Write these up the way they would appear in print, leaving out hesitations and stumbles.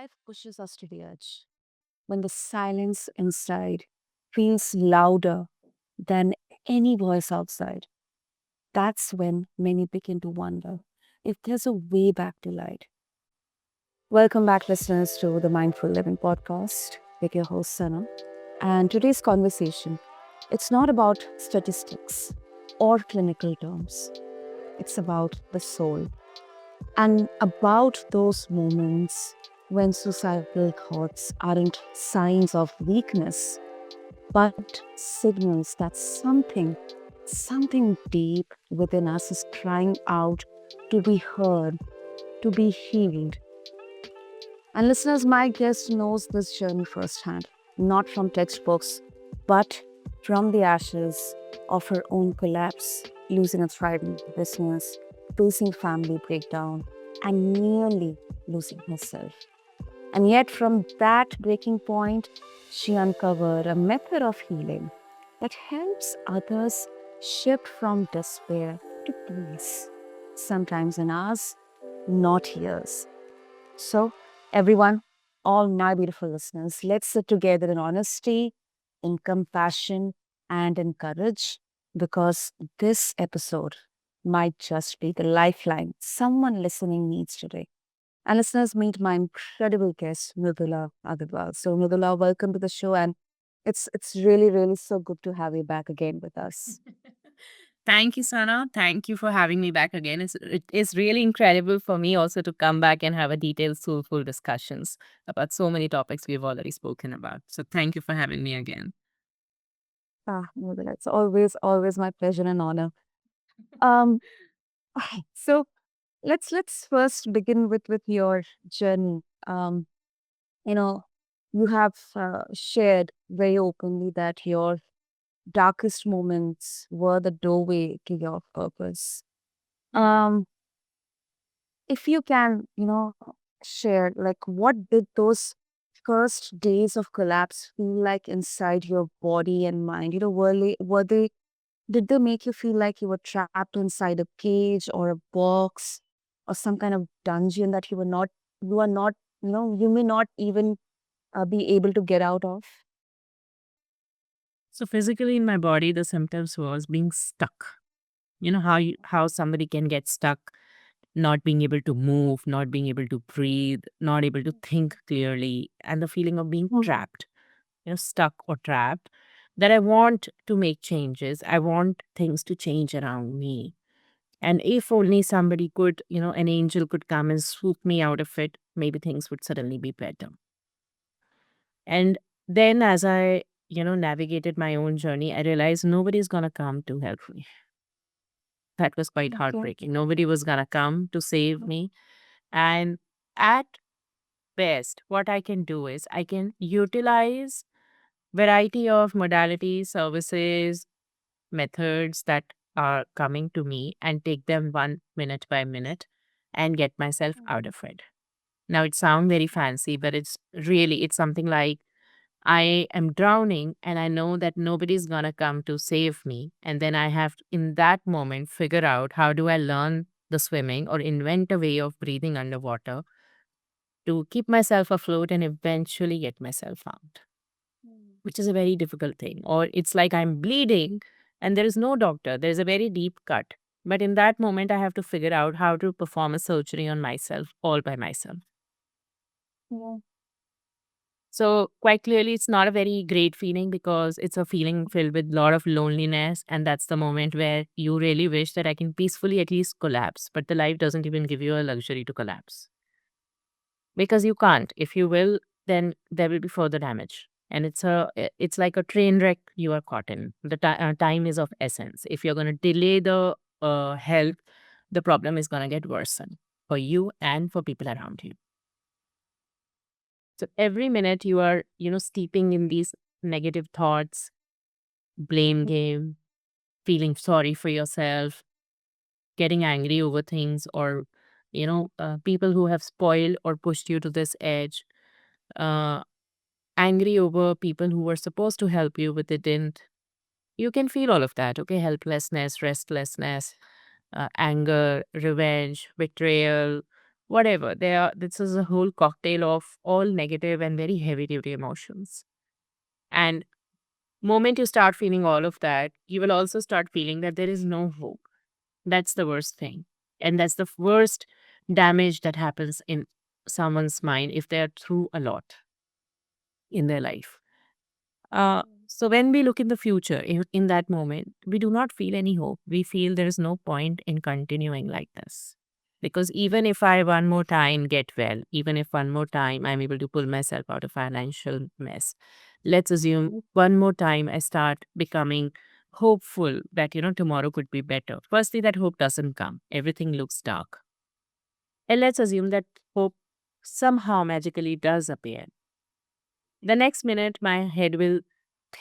life pushes us to the edge, when the silence inside feels louder than any voice outside, that's when many begin to wonder if there's a way back to light. Welcome back, listeners, to the Mindful Living podcast with your host, Sana. And today's conversation, it's not about statistics or clinical terms. It's about the soul and about those moments when suicidal thoughts aren't signs of weakness, but signals that something deep within us is crying out to be heard, to be healed. And listeners, my guest knows this journey firsthand, not from textbooks, but from the ashes of her own collapse, losing a thriving business, facing family breakdown, and nearly losing herself. And yet, from that breaking point, she uncovered a method of healing that helps others shift from despair to peace, sometimes in hours, not years. So, everyone, all my beautiful listeners, let's sit together in honesty, in compassion, and in courage because this episode might just be the lifeline someone listening needs today. And listeners, meet my incredible guest, Mridula Agarwal. So, Mridula, welcome to the show, and it's really so good to have you back again with us. Thank you, Sana. Thank you for having me back again. It is really incredible for me also to come back and have a detailed, soulful discussions about so many topics we've already spoken about. So thank you for having me again. Mridula, it's always my pleasure and honor. Um, so let's first begin with your journey. You know, you have shared very openly that your darkest moments were the doorway to your purpose. Um, if you can, share like what did those first days of collapse feel like inside your body and mind? Were they did they make you feel like you were trapped inside a cage or a box or some kind of dungeon that you are not, you may not even be able to get out of? So physically in my body, the symptoms was being stuck. You know how somebody can get stuck, not being able to move, not being able to breathe, not able to think clearly, and the feeling of being Mhm. trapped, stuck or trapped. That I want to make changes. I want things to change around me. And if only somebody could, an angel could come and swoop me out of it, maybe things would suddenly be better. And then as I, navigated my own journey, I realized nobody's going to come to help me. That was quite Okay. heartbreaking. Nobody was going to come to save me. And at best, what I can do is I can utilize variety of modalities, services, methods that are coming to me and take them one minute by minute and get myself out of it. Now it sounds very fancy, but it's something like I am drowning and I know that nobody's gonna come to save me. And then I have to, in that moment, figure out how do I learn the swimming or invent a way of breathing underwater to keep myself afloat and eventually get myself out, Mm. which is a very difficult thing. Or it's like I'm bleeding and there is no doctor, there's a very deep cut. But in that moment, I have to figure out how to perform a surgery on myself all by myself. Yeah. So quite clearly, it's not a very great feeling because it's a feeling filled with a lot of loneliness. And that's the moment where you really wish that I can peacefully at least collapse. But the life doesn't even give you a luxury to collapse because you can't. If you will, then there will be further damage. And it's like a train wreck you are caught in. The time is of essence. If you're going to delay the help, the problem is going to get worsen for you and for people around you. So every minute you are, steeping in these negative thoughts, blame game, feeling sorry for yourself, getting angry over things, or, people who have spoiled or pushed you to this edge, uh, angry over people who were supposed to help you but they didn't. You can feel all of that, okay? Helplessness, restlessness, anger, revenge, betrayal, whatever. This is a whole cocktail of all negative and very heavy duty emotions. And moment you start feeling all of that, you will also start feeling that there is no hope. That's the worst thing. And that's the worst damage that happens in someone's mind if they're through a lot in their life. So when we look in the future, in that moment, we do not feel any hope. We feel there is no point in continuing like this. Because even if I one more time get well, even if one more time I'm able to pull myself out of financial mess, let's assume one more time I start becoming hopeful that, tomorrow could be better. Firstly, that hope doesn't come. Everything looks dark. And let's assume that hope somehow magically does appear. The next minute, my head will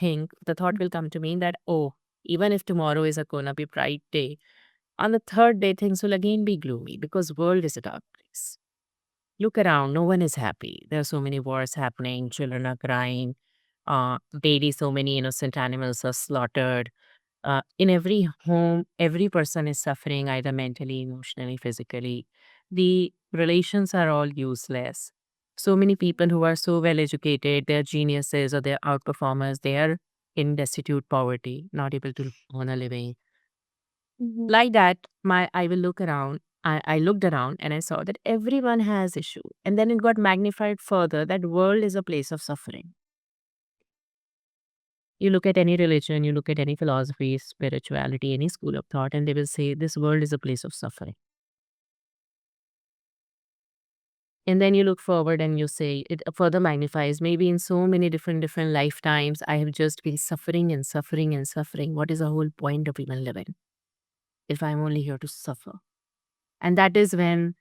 the thought will come to me that, oh, even if tomorrow is a gonna be bright day, on the third day, things will again be gloomy because world is a dark place. Look around, no one is happy. There are so many wars happening, children are crying, daily so many innocent animals are slaughtered. In every home, every person is suffering either mentally, emotionally, physically. The relations are all useless. So many people who are so well educated, they're geniuses or they're outperformers, they are in destitute poverty, not able to earn a living. Mhm. Like that, I will look around. I looked around and I saw that everyone has issue. And then it got magnified further that world is a place of suffering. You look at any religion, you look at any philosophy, spirituality, any school of thought, and they will say this world is a place of suffering. And then you look forward and you say it further magnifies. Maybe in so many different lifetimes, I have just been suffering and suffering and suffering. What is the whole point of even living if I'm only here to suffer? And that is when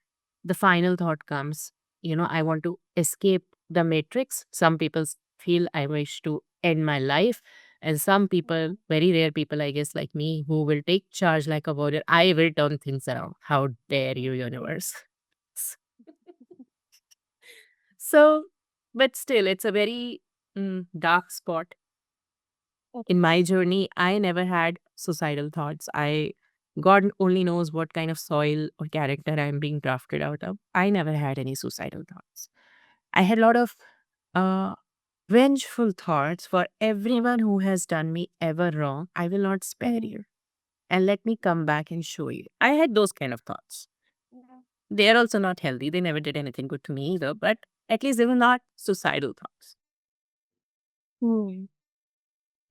the final thought comes. I want to escape the matrix. Some people feel I wish to end my life. And some people, very rare people, I guess, like me, who will take charge like a warrior. I will turn things around. How dare you, universe? So, but still, it's a very dark spot in my journey. I never had suicidal thoughts. God only knows what kind of soil or character I'm being drafted out of. I never had any suicidal thoughts. I had a lot of uh, vengeful thoughts for everyone who has done me ever wrong. I will not spare you. And let me come back and show you. I had those kind of thoughts. They are also not healthy. They never did anything good to me either, but at least they were not suicidal thoughts. Hmm.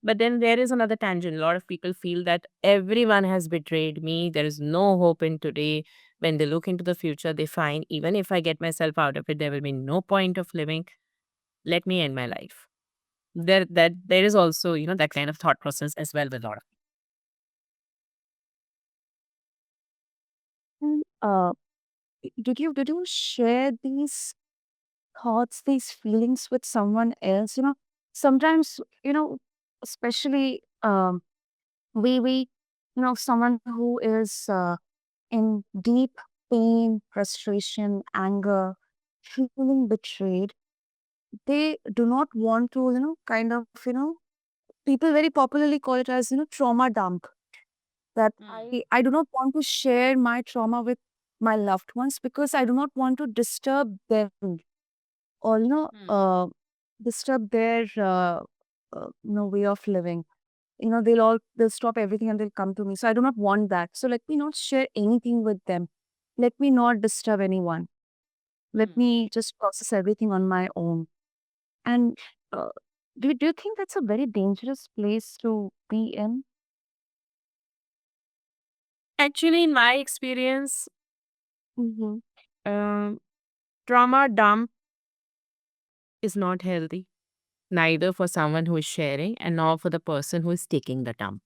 But then there is another tangent. A lot of people feel that everyone has betrayed me. There is no hope in today. When they look into the future, they find even if I get myself out of it, there will be no point of living. Let me end my life. There is also, that kind of thought process as well with a lot of And, did you share these thoughts, these feelings with someone else? Sometimes, especially we someone who is in deep pain, frustration, anger, feeling betrayed, they do not want to, kind of, people very popularly call it as, trauma dump. That Mm, I do not want to share my trauma with my loved ones because I do not want to disturb them or, mm, disturb their, way of living. They'll stop everything and they'll come to me. So I do not want that. So let me not share anything with them. Let me not disturb anyone. Let mm. me just process everything on my own. And uh, do you think that's a very dangerous place to be in? Actually, in my experience, Mm-hmm. um, trauma dump is not healthy, neither for someone who is sharing and nor for the person who is taking the dump.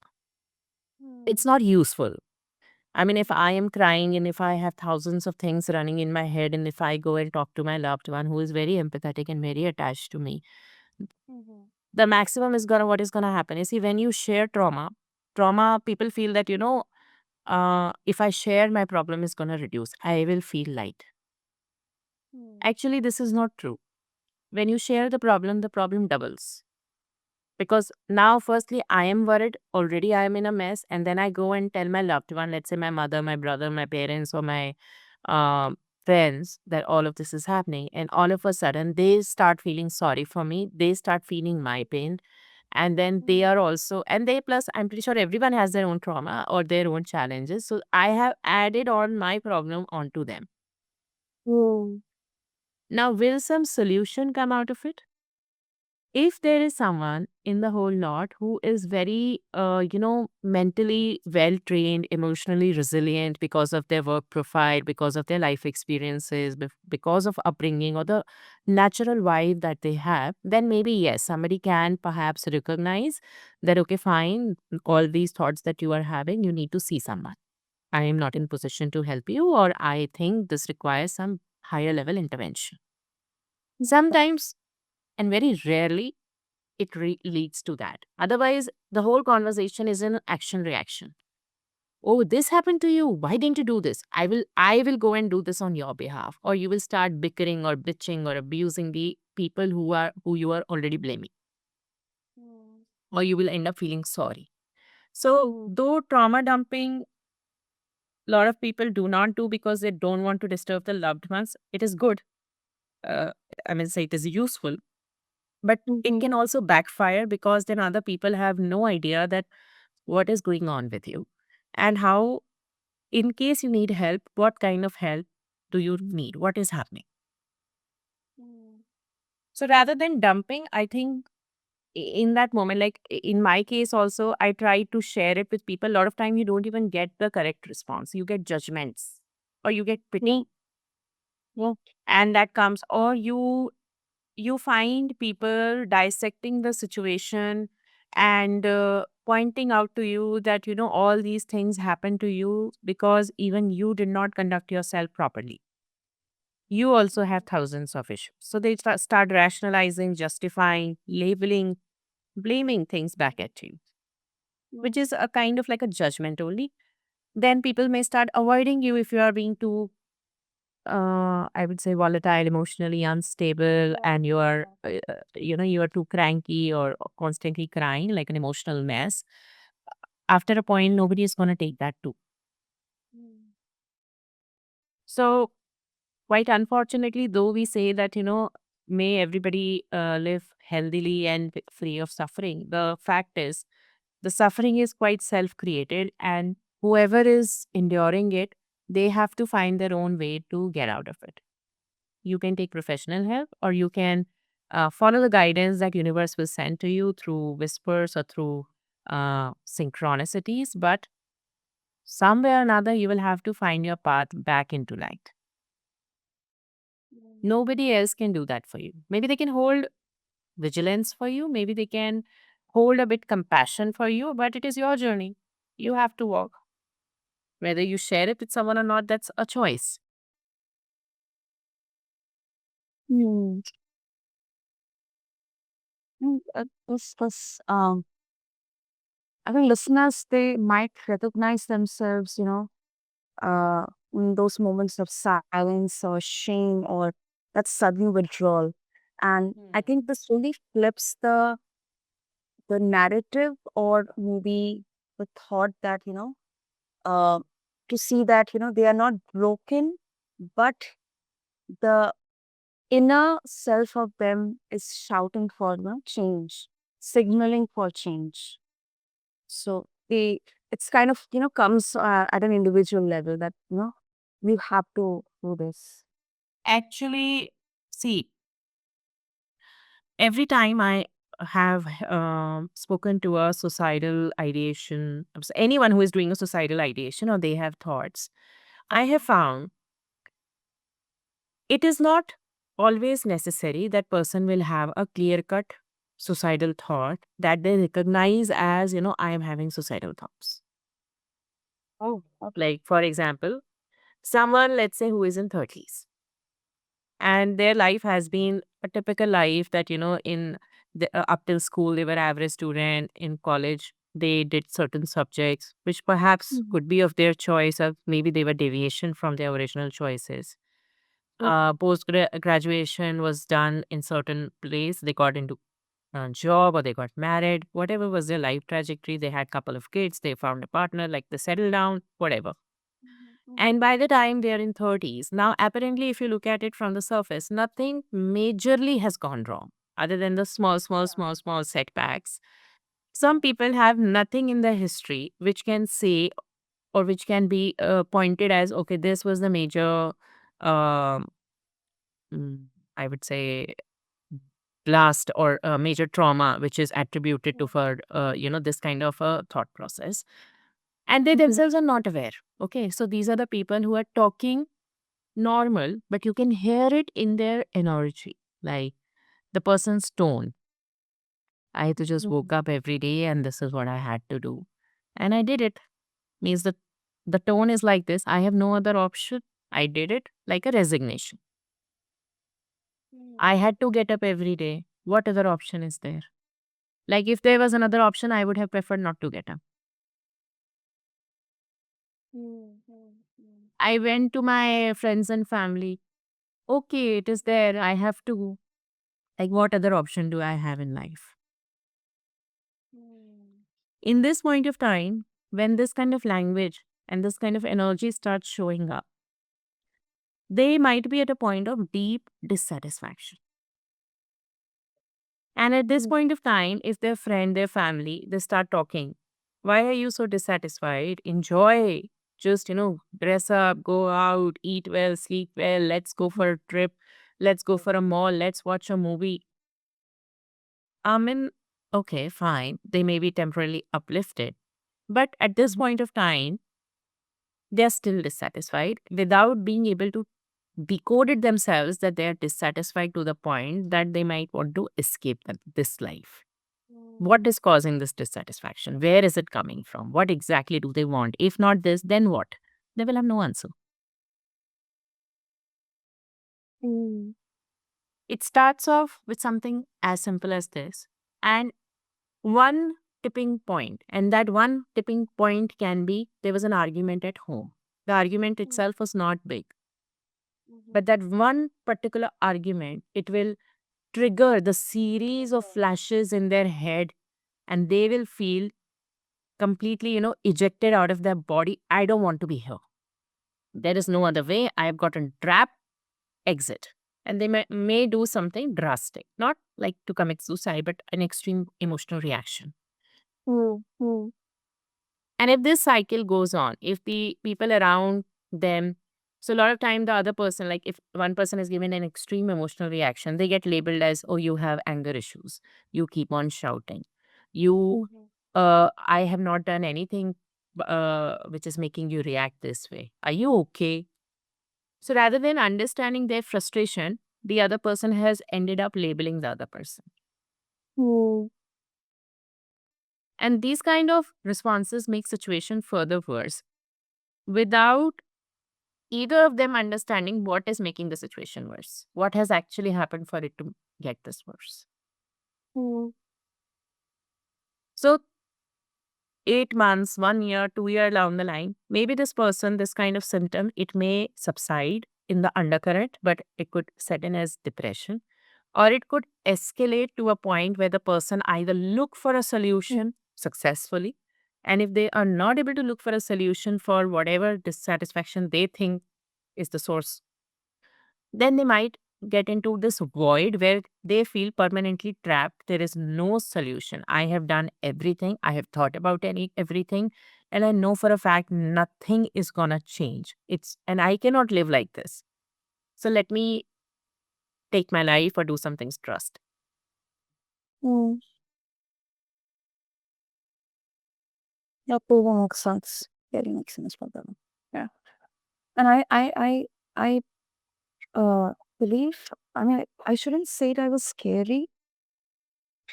It's not useful. I mean, if I am crying and if I have thousands of things running in my head, and if I go and talk to my loved one who is very empathetic and very attached to me, Mm-hmm. the maximum is gonna what is gonna happen is, see, when you share trauma, people feel that, if I share, my problem is gonna reduce. I will feel light. Actually, this is not true. When you share the problem doubles. Because now, firstly, I am worried. Already, I am in a mess, and then I go and tell my loved one, let's say my mother, my brother, my parents, or my um, friends that all of this is happening, and all of a sudden they start feeling sorry for me, they start feeling my pain, and then they are also, and they, plus I'm pretty sure everyone has their own trauma or their own challenges, so I have added on my problem onto them. Mm. Now, will some solution come out of it? If there is someone in the whole lot who is very, mentally well trained, emotionally resilient because of their work profile, because of their life experiences, because of upbringing or the natural vibe that they have, then maybe yes, somebody can perhaps recognize that, okay, fine, all these thoughts that you are having, you need to see someone. I am not in position to help you, or I think this requires some higher level intervention. Sometimes, and very rarely, it leads to that. Otherwise, the whole conversation is an action reaction. Oh, this happened to you. Why didn't you do this? I will go and do this on your behalf. Or you will start bickering or bitching or abusing the people who you are already blaming. Or you will end up feeling sorry. So, though trauma dumping, a lot of people do not do because they don't want to disturb the loved ones. It is good. Uh, I mean, say it is useful, but it Mhm. can also backfire because then other people have no idea that what is going on with you, and how, in case you need help, what kind of help do you need, what is happening. So rather than dumping, I think in that moment, like in my case also, I try to share it with people. A lot of time you don't even get the correct response, you get judgments or you get pity. Yeah. And that comes, or you find people dissecting the situation and pointing out to you that, all these things happen to you because even you did not conduct yourself properly. You also have thousands of issues. So they start rationalizing, justifying, labeling, blaming things back at you, which is a kind of like a judgment only. Then people may start avoiding you if you are being too, I would say, volatile, emotionally unstable, and you are, you are too cranky or constantly crying like an emotional mess. After a point, nobody is going to take that too. So, quite unfortunately, though we say that, may everybody live healthily and free of suffering, the fact is the suffering is quite self created, and whoever is enduring it, they have to find their own way to get out of it. You can take professional help, or you can follow the guidance that universe will send to you through whispers or through synchronicities, but somewhere or another you will have to find your path back into light. Nobody else can do that for you. Maybe they can hold vigilance for you, maybe they can hold a bit compassion for you, but it is your journey. You have to walk. Whether you share it with someone or not, that's a choice. Hmm. This, I think listeners, they might recognize themselves, in those moments of silence or shame or that sudden withdrawal. And I Hmm. think this really flips the narrative, or maybe the thought that, uh, to see that, they are not broken, but the inner self of them is shouting for change, signaling for change. So it's kind of, comes at an individual level that, we have to do this. Actually, see, every time I have spoken to a suicidal ideation, anyone who is doing a suicidal ideation or they have thoughts, I have found it is not always necessary that person will have a clear cut suicidal thought that they recognize as, I am having suicidal thoughts. Oh, okay. Like, for example, someone, let's say, who is in 30s and their life has been a typical life that, in up till school they were average student, in college they did certain subjects which perhaps Mhm. could be of their choice, or maybe they were deviation from their original choices. Yep. Post graduation was done in certain place, they got into a job or they got married, whatever was their life trajectory, they had couple of kids, they found a partner, like they settled down, whatever. And by the time they're in 30s, now apparently, if you look at it from the surface, nothing majorly has gone wrong other than the small setbacks. Some people have nothing in their history which can say or which can be pointed as, okay, this was the major, um, mm, I would say, blast or major trauma which is attributed to for this kind of a thought process, and they Mhm. themselves are not aware. Okay, so these are the people who are talking normal, but you can hear it in their energy, like the person's tone. I had to just woke Mhm. up every day and this is what I had to do, and I did it. Means that the tone is like this, I have no other option. I did it like a resignation. I had to get up every day. What other option is there? Like if there was another option, I would have preferred not to get up. I went to my friends and family. Okay, it is there. I have to. Like, what other option do I have in life? In this point of time, when this kind of language and this kind of energy starts showing up, they might be at a point of deep dissatisfaction. And at this Mhm. point of time, if their friend, their family, they start talking, why are you so dissatisfied? Enjoy. Just, dress up, go out, eat well, sleep well, let's go for a trip, let's go for a mall, let's watch a movie. I mean, okay, fine. They may be temporarily uplifted. But at this Mhm. point of time, they're still dissatisfied without being able to decode it themselves that they are dissatisfied to the point that they might want to escape this life. What is causing this dissatisfaction? Where is it coming from? What exactly do they want? If not this, then what? They will have no answer. Mm. It starts off with something as simple as this and one tipping point. And that one tipping point can be there was an argument at home. The argument itself was not big, but that one particular argument, it will trigger the series of flashes in their head and they will feel completely, ejected out of their body. I don't want to be here. There is no other way. I have gotten trapped. Exit. And they may do something drastic, not like to commit suicide, but an extreme emotional reaction. Mm. Mm. And if this cycle goes on, if the people around them, so a lot of time the other person, like if one person is given an extreme emotional reaction, they get labeled as, oh, you have anger issues. You keep on shouting. You, Mhm. I have not done anything which is making you react this way. Are you okay? So rather than understanding their frustration, the other person has ended up labeling the other person. Mm. And these kind of responses make situation further worse without either of them understanding what is making the situation worse. What has actually happened for it to get this worse? Mm. So 8 months, 1 year, 2 year down the line, maybe this person, this kind of symptom, it may subside in the undercurrent, but it could set in as depression, or it could escalate to a point where the person either look for a solution successfully, and if they are not able to look for a solution for whatever dissatisfaction they think is the source, then they might get into this void where they feel permanently trapped. There is no solution. I have done everything. I have thought about everything. And I know for a fact nothing is going to change. And I cannot live like this. So let me take my life or do something trust. Mm. Yeah, approval makes sense. Really makes sense for them. Yeah. And I believe, I mean, I shouldn't say that I was scary,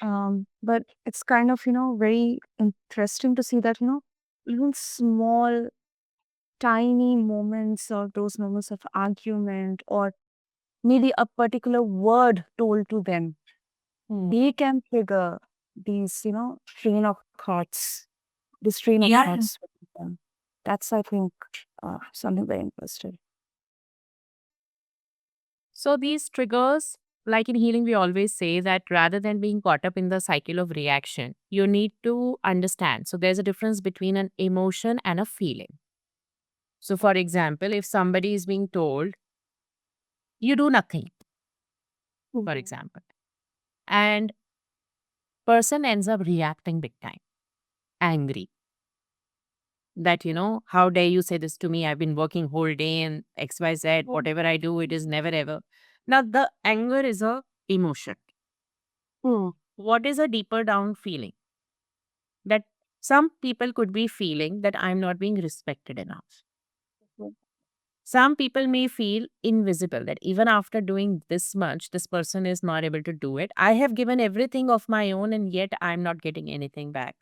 but it's kind of, very interesting to see that, even small, tiny moments or those moments of argument or maybe a particular word told to them, they can trigger these, train of thoughts, this train of Yeah. thoughts within them. That's, I think, something very interesting. So these triggers, like in healing, we always say that rather than being caught up in the cycle of reaction, you need to understand. So there's a difference between an emotion and a feeling. So, for example, if somebody is being told, you do nothing, for example, and person ends up reacting big time, angry that, how dare you say this to me? I've been working whole day and XYZ, whatever I do, it is never ever. Now, the anger is a emotion. What is a deeper down feeling? That some people could be feeling that I'm not being respected enough. Some people may feel invisible, that even after doing this much, this person is not able to do it. I have given everything of my own and yet I'm not getting anything back.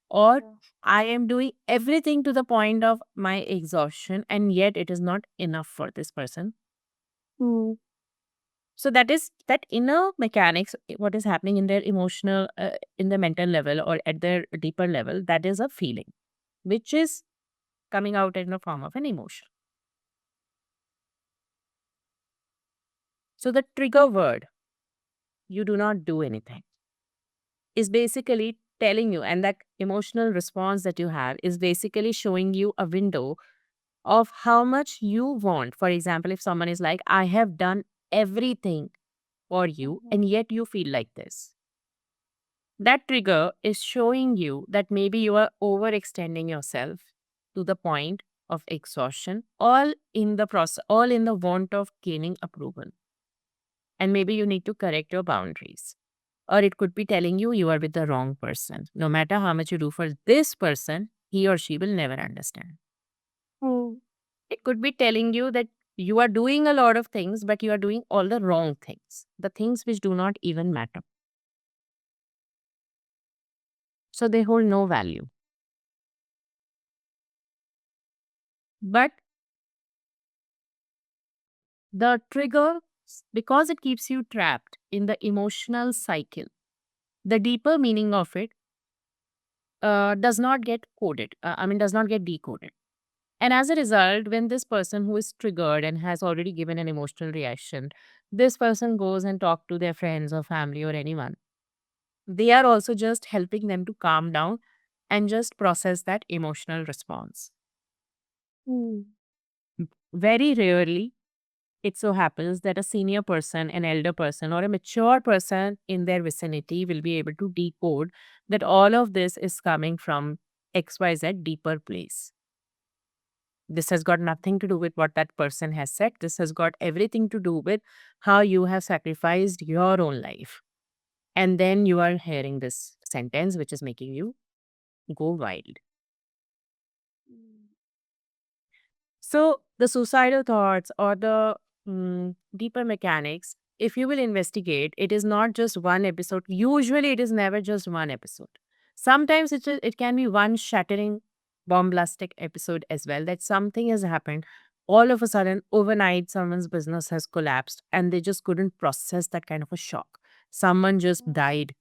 Or I am doing everything to the point of my exhaustion and yet it is not enough for this person. So that is that inner mechanics, what is happening in their emotional, in the mental level or at their deeper level, that is a feeling, which is coming out in the form of an emotion. So the trigger word, you do not do anything, is basically telling you, and that emotional response that you have is basically showing you a window of how much you want. For example, if someone is like, I have done everything for you, and yet you feel like this. That trigger is showing you that maybe you are overextending yourself to the point of exhaustion, all in the process, all in the want of gaining approval. And maybe you need to correct your boundaries. Or it could be telling you you are with the wrong person. No matter how much you do for this person, he or she will never understand. It could be telling you that you are doing a lot of things, but you are doing all the wrong things, the things which do not even matter. So they hold no value. But the trigger, because it keeps you trapped in the emotional cycle, the deeper meaning of it does not get coded, does not get decoded. And as a result, when this person who is triggered and has already given an emotional reaction, this person goes and talk to their friends or family or anyone, they are also just helping them to calm down and just process that emotional response. Very rarely it so happens that a senior person, an elder person, or a mature person in their vicinity will be able to decode that all of this is coming from XYZ deeper place. This has got nothing to do with what that person has said. This has got everything to do with how you have sacrificed your own life. And then you are hearing this sentence, which is making you go wild. So, the suicidal thoughts or the deeper mechanics, if you will investigate, it is not just one episode. Usually, it is never just one episode. Sometimes it can be one shattering, bombastic episode as well, that something has happened. All of a sudden, overnight, someone's business has collapsed and they just couldn't process that kind of a shock. Someone just died,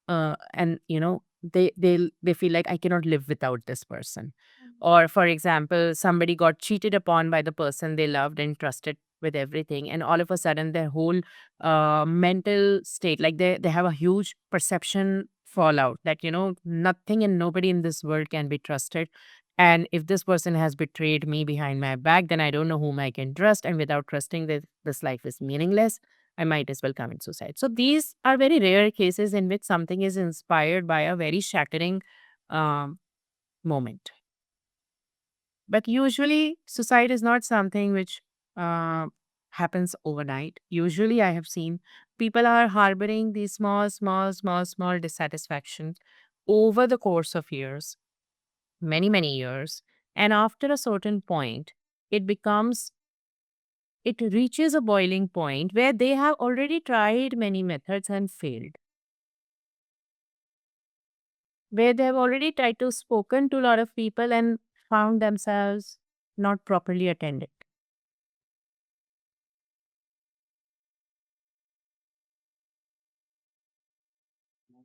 and they feel like I cannot live without this person. Or for example, somebody got cheated upon by the person they loved and trusted with everything, and all of a sudden their whole mental state, like they have a huge perception fallout that nothing and nobody in this world can be trusted, and if this person has betrayed me behind my back, then I don't know whom I can trust, and without trusting, this life is meaningless. I might as well commit suicide. So these are very rare cases in which something is inspired by a very shattering um, moment. But usually, suicide is not something which uh, happens overnight. Usually, I have seen people are harboring these small dissatisfactions over the course of years, many, many years. And after a certain point, it becomes it reaches a boiling point where they have already tried many methods and failed, where they have already tried to spoken to a lot of people and found themselves not properly attended.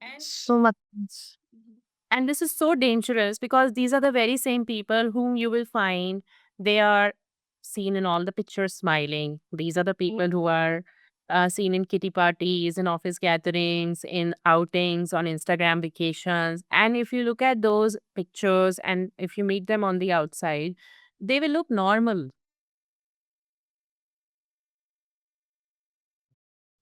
And So much. And this is so dangerous because these are the very same people whom you will find they are seen in all the pictures smiling. These are the people who are seen in kitty parties, in office gatherings, in outings, on Instagram vacations. And if you look at those pictures and if you meet them on the outside, they will look normal.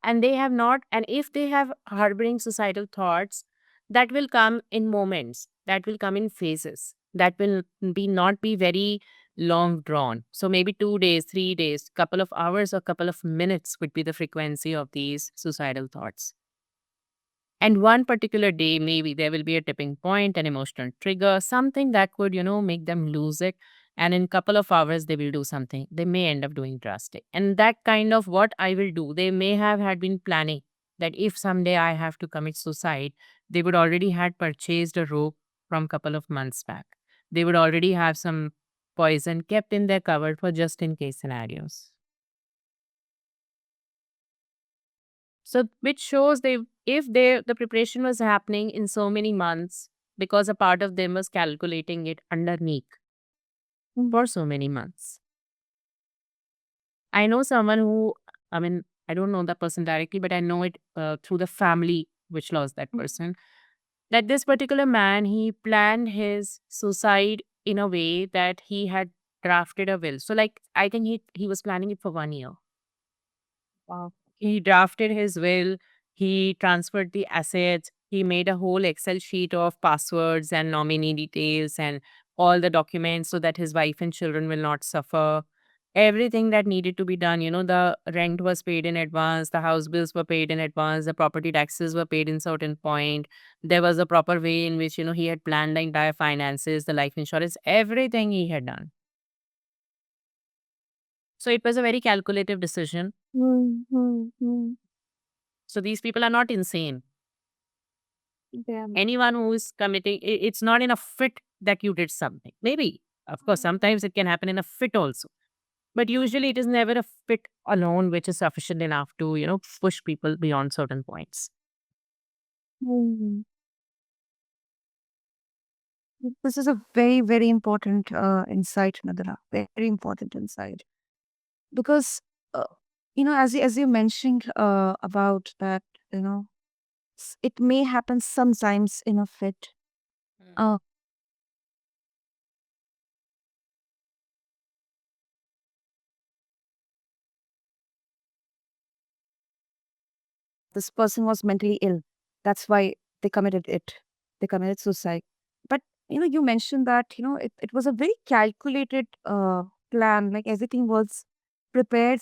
And they have not, and if they have harboring societal thoughts, that will come in moments, that will come in phases, that will be not be very long drawn. So maybe 2 days, 3 days, couple of hours or couple of minutes would be the frequency of these suicidal thoughts. And one particular day, maybe there will be a tipping point, an emotional trigger, something that could, make them lose it. And in couple of hours, they will do something. They may end up doing drastic. And that kind of what I will do, they may have had been planning that if someday I have to commit suicide, they would already had purchased a rope from couple of months back. They would already have some poison kept in their cupboard for just in case scenarios. So which shows they if they the preparation was happening in so many months because a part of them was calculating it underneath for so many months. I know someone who, I mean, I don't know the person directly, but I know it through the family which lost that person. That this particular man, he planned his suicide in a way that he had drafted a will. So, like, I think he was planning it for 1 year. Wow. He drafted his will, he transferred the assets, he made a whole Excel sheet of passwords and nominee details and all the documents so that his wife and children will not suffer. Everything that needed to be done, the rent was paid in advance, the house bills were paid in advance, the property taxes were paid in certain point. There was a proper way in which, he had planned the entire finances, the life insurance, everything he had done. So it was a very calculative decision. Mm, mm, mm. So these people are not insane. Damn. Anyone who is committing, it's not in a fit that you did something. Maybe, of course, sometimes it can happen in a fit also. But usually it is never a fit alone which is sufficient enough to, push people beyond certain points. Mm. This is a very, very important insight, Nadra. Very important insight. Because, uh, as you mentioned about that, you know, it may happen sometimes in a fit. Mm. Uh, this person was mentally ill. That's why they committed it. They committed suicide. But, you mentioned that, it was a very calculated plan. Like everything was prepared.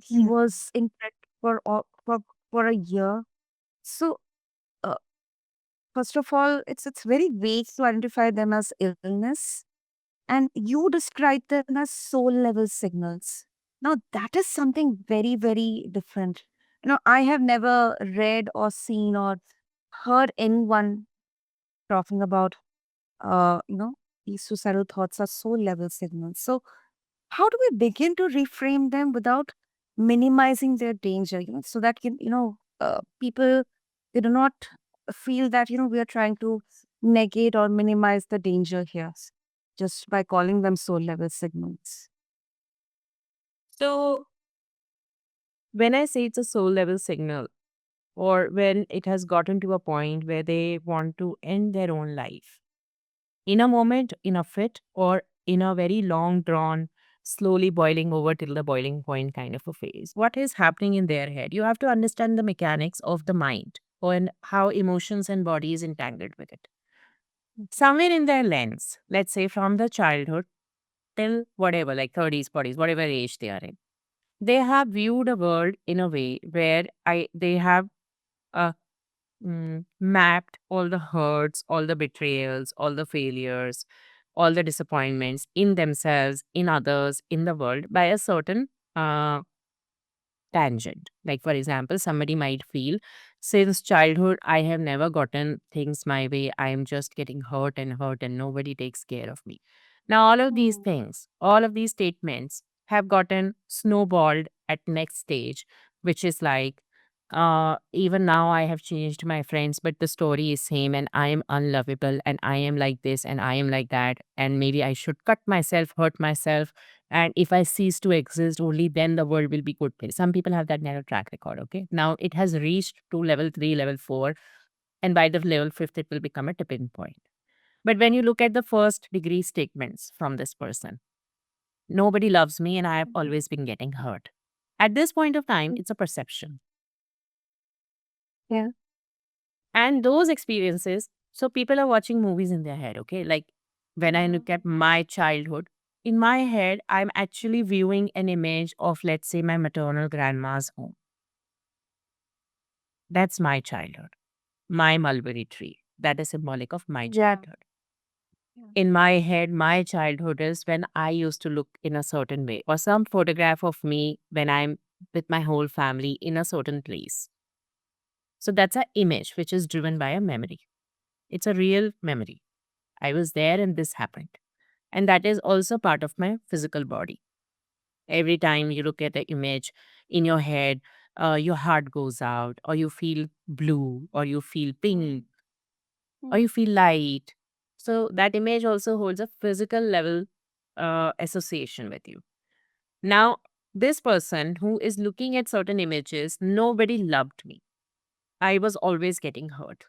He was in bed for a year. So, uh, first of all, it's very vague to identify them as illness, and you describe them as soul level signals. Now, that is something very, very different. I have never read or seen or heard anyone talking about, uh, you know, these suicidal thoughts are soul level signals. So, how do we begin to reframe them without minimizing their danger? So that people they do not feel that we are trying to negate or minimize the danger here just by calling them soul level signals. So when I say it's a soul level signal, or when it has gotten to a point where they want to end their own life, in a moment, in a fit, or in a very long drawn, slowly boiling over till the boiling point kind of a phase. What is happening in their head? You have to understand the mechanics of the mind and how emotions and body is entangled with it. Somewhere in their lens, let's say from the childhood till whatever, like 30s, 40s, whatever age they are in, they have viewed a world in a way where they have uh, mapped all the hurts, all the betrayals, all the failures, all the disappointments in themselves, in others, in the world by a certain uh, tangent. Like, for example, somebody might feel, since childhood, I have never gotten things my way. I am just getting hurt, and nobody takes care of me. Now, all of these Mm. things, all of these statements have gotten snowballed at next stage, which is like, even now I have changed my friends, but the story is same, and I am unlovable, and I am like this, and I am like that, and maybe I should cut myself, hurt myself, and if I cease to exist, only then the world will be good place. Some people have that narrow track record, okay? Now it has reached to level 3, level 4, and by the level 5th, it will become a tipping point. But when you look at the first degree statements from this person, nobody loves me and I have always been getting hurt. At this point of time, it's a perception. Yeah. And those experiences, so people are watching movies in their head, okay? Like when I look at my childhood, in my head, I'm actually viewing an image of, let's say, my maternal grandma's home. That's my childhood, my mulberry tree. That is symbolic of my Yeah. childhood. In my head, my childhood is when I used to look in a certain way, or some photograph of me when I'm with my whole family in a certain place. So that's an image which is driven by a memory. It's a real memory. I was there and this happened. And that is also part of my physical body. Every time you look at the image in your head, your heart goes out, or you feel blue, or you feel pink, or you feel light. So that image also holds a physical level association with you. Now, this person who is looking at certain images, nobody loved me. I was always getting hurt.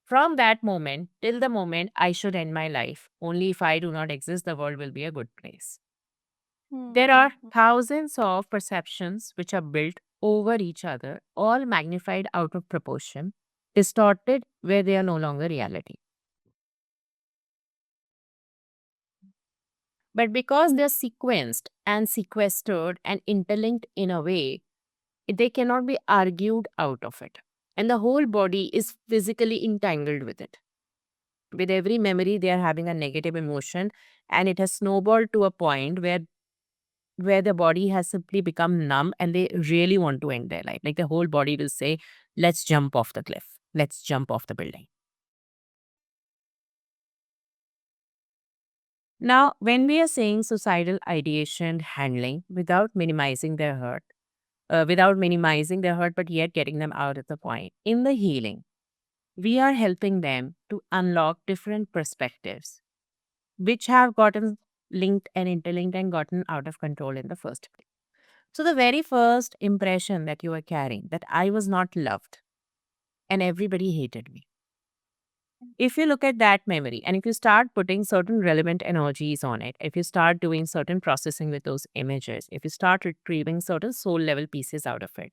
From that moment till the moment I should end my life, only if I do not exist, the world will be a good place. There are thousands of perceptions which are built over each other, all magnified out of proportion, distorted where they are no longer reality. But because they're sequenced and sequestered and interlinked in a way, they cannot be argued out of it. And the whole body is physically entangled with it. With every memory, they are having a negative emotion, and it has snowballed to a point where the body has simply become numb and they really want to end their life. Like the whole body will say, let's jump off the cliff, let's jump off the building. Now, when we are saying suicidal ideation handling without minimizing their hurt, but yet getting them out of the point, in the healing, we are helping them to unlock different perspectives which have gotten linked and interlinked and gotten out of control in the first place. So, the very first impression that you are carrying, that I was not loved and everybody hated me. If you look at that memory and if you start putting certain relevant energies on it, if you start doing certain processing with those images, if you start retrieving certain soul level pieces out of it,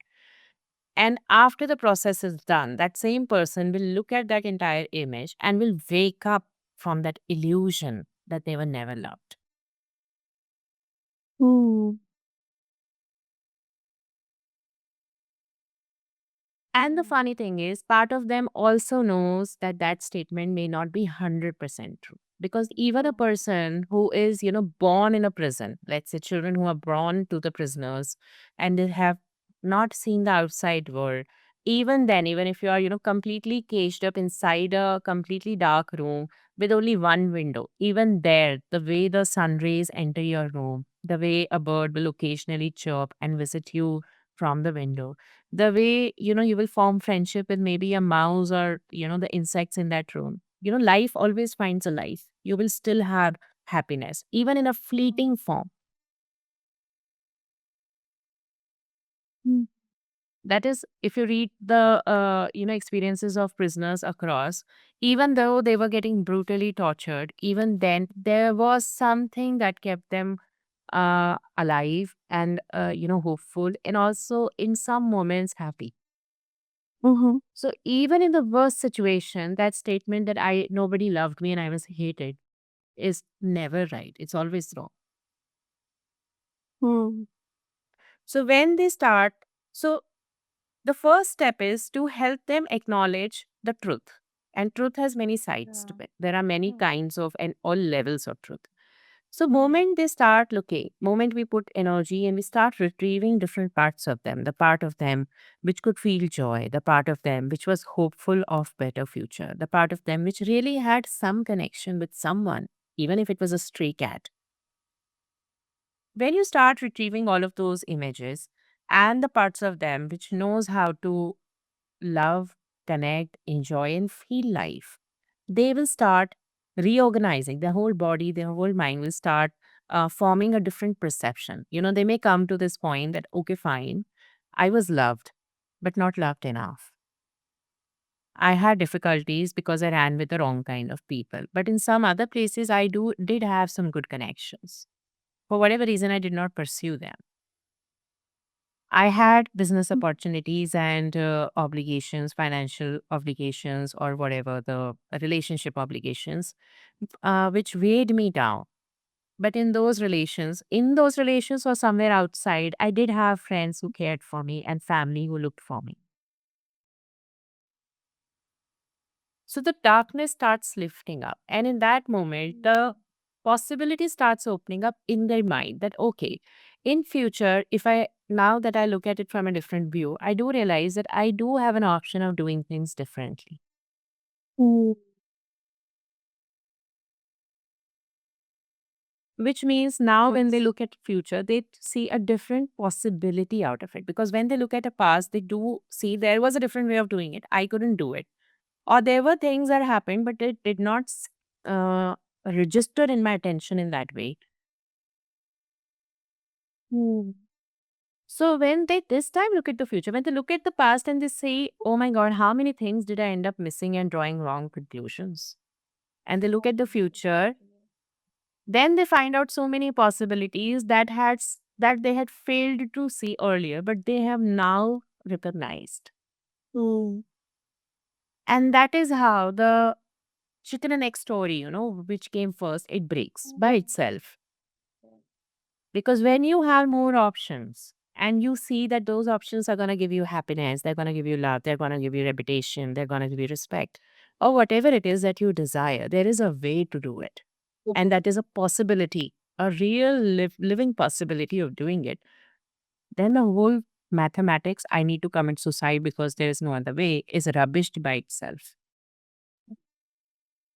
and after the process is done, that same person will look at that entire image and will wake up from that illusion that they were never loved. Mm. And the funny thing is, part of them also knows that that statement may not be 100% true. Because even a person who is, born in a prison, let's say children who are born to the prisoners and they have not seen the outside world, even then, even if you are, completely caged up inside a completely dark room with only one window, even there, the way the sun rays enter your room, the way a bird will occasionally chirp and visit you from the window, the way you will form friendship with maybe a mouse or the insects in that room, life always finds a life. You will still have happiness even in a fleeting form. Mm. That is, if you read the experiences of prisoners across, even though they were getting brutally tortured, even then there was something that kept them alive and hopeful, and also in some moments happy. Mhm. So even in the worst situation, that statement that I nobody loved me and I was hated is never right. It's always wrong. Mm. So when they start, so the first step is to help them acknowledge the truth. And truth has many sides to Yeah. it. There are many kinds of and all levels of truth. So moment they start looking, moment we put energy and we start retrieving different parts of them, the part of them which could feel joy, the part of them which was hopeful of better future, the part of them which really had some connection with someone, even if it was a stray cat. When you start retrieving all of those images and the parts of them which knows how to love, connect, enjoy, and feel life, they will start reorganizing their whole body, their whole mind will start forming a different perception. They may come to this point that, okay, fine, I was loved, but not loved enough. I had difficulties because I ran with the wrong kind of people. But in some other places, I did have some good connections. For whatever reason, I did not pursue them. I had business opportunities and obligations, financial obligations, or whatever the relationship obligations, which weighed me down. But in those relations or somewhere outside, I did have friends who cared for me and family who looked for me. So the darkness starts lifting up. And in that moment, the possibility starts opening up in their mind that, okay, in future, now that I look at it from a different view, I do realize that I do have an option of doing things differently. Mm. Which means now when they look at future, they see a different possibility out of it. Because when they look at a past, they do see there was a different way of doing it. I couldn't do it. Or there were things that happened, but it did not uh, register in my attention in that way. Mm. So when they this time look at the future, when they look at the past and they say, oh my God, how many things did I end up missing and drawing wrong conclusions? And they look at the future, then they find out so many possibilities that they had failed to see earlier, but they have now recognized. Mm. And that is how the chicken and egg story, which came first, it breaks by itself. Because when you have more options and you see that those options are going to give you happiness, they're going to give you love, they're going to give you reputation, they're going to give you respect, or whatever it is that you desire, there is a way to do it. And that is a possibility, a real living possibility of doing it. Then the whole mathematics, I need to commit suicide because there is no other way, is rubbished by itself.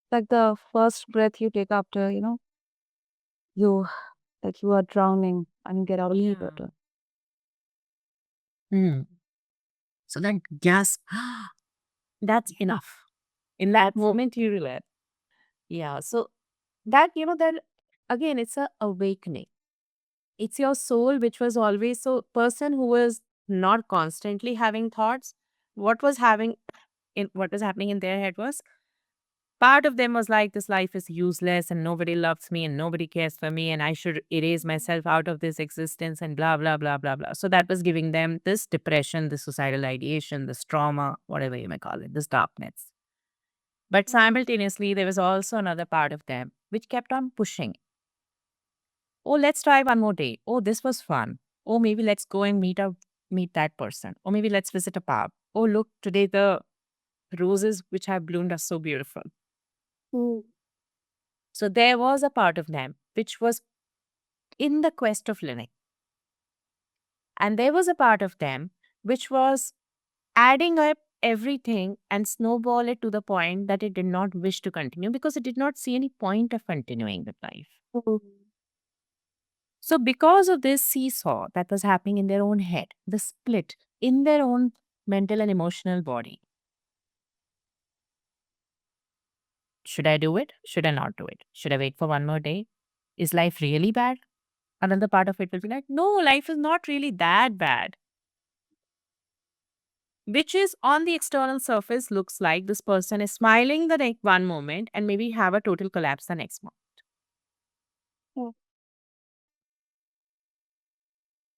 Like the first breath you take after, you like you are drowning and you get out of the Yeah. water. Mm. So that gasp, that's enough. In that moment, you realize. Yeah. So that again, it's a awakening. It's your soul, which was always so person who was not constantly having thoughts. What was having what was happening in their head was part of them was like, this life is useless and nobody loves me and nobody cares for me and I should erase myself out of this existence and blah, blah, blah, blah, blah. So that was giving them this depression, this suicidal ideation, this trauma, whatever you may call it, this darkness. But simultaneously, there was also another part of them which kept on pushing. Oh, let's try one more day. Oh, this was fun. Oh, maybe let's go and meet that person. Or maybe let's visit a pub. Oh, look, today the roses which have bloomed are so beautiful. Mm. So there was a part of them which was in the quest of living. And there was a part of them which was adding up everything and snowball it to the point that it did not wish to continue because it did not see any point of continuing with life. Mm. So, because of this seesaw that was happening in their own head, the split in their own mental and emotional body, should I do it? Should I not do it? Should I wait for one more day? Is life really bad? Another part of it will be like, no, life is not really that bad. Which is on the external surface looks like this person is smiling the next one moment and maybe have a total collapse the next moment. Mm.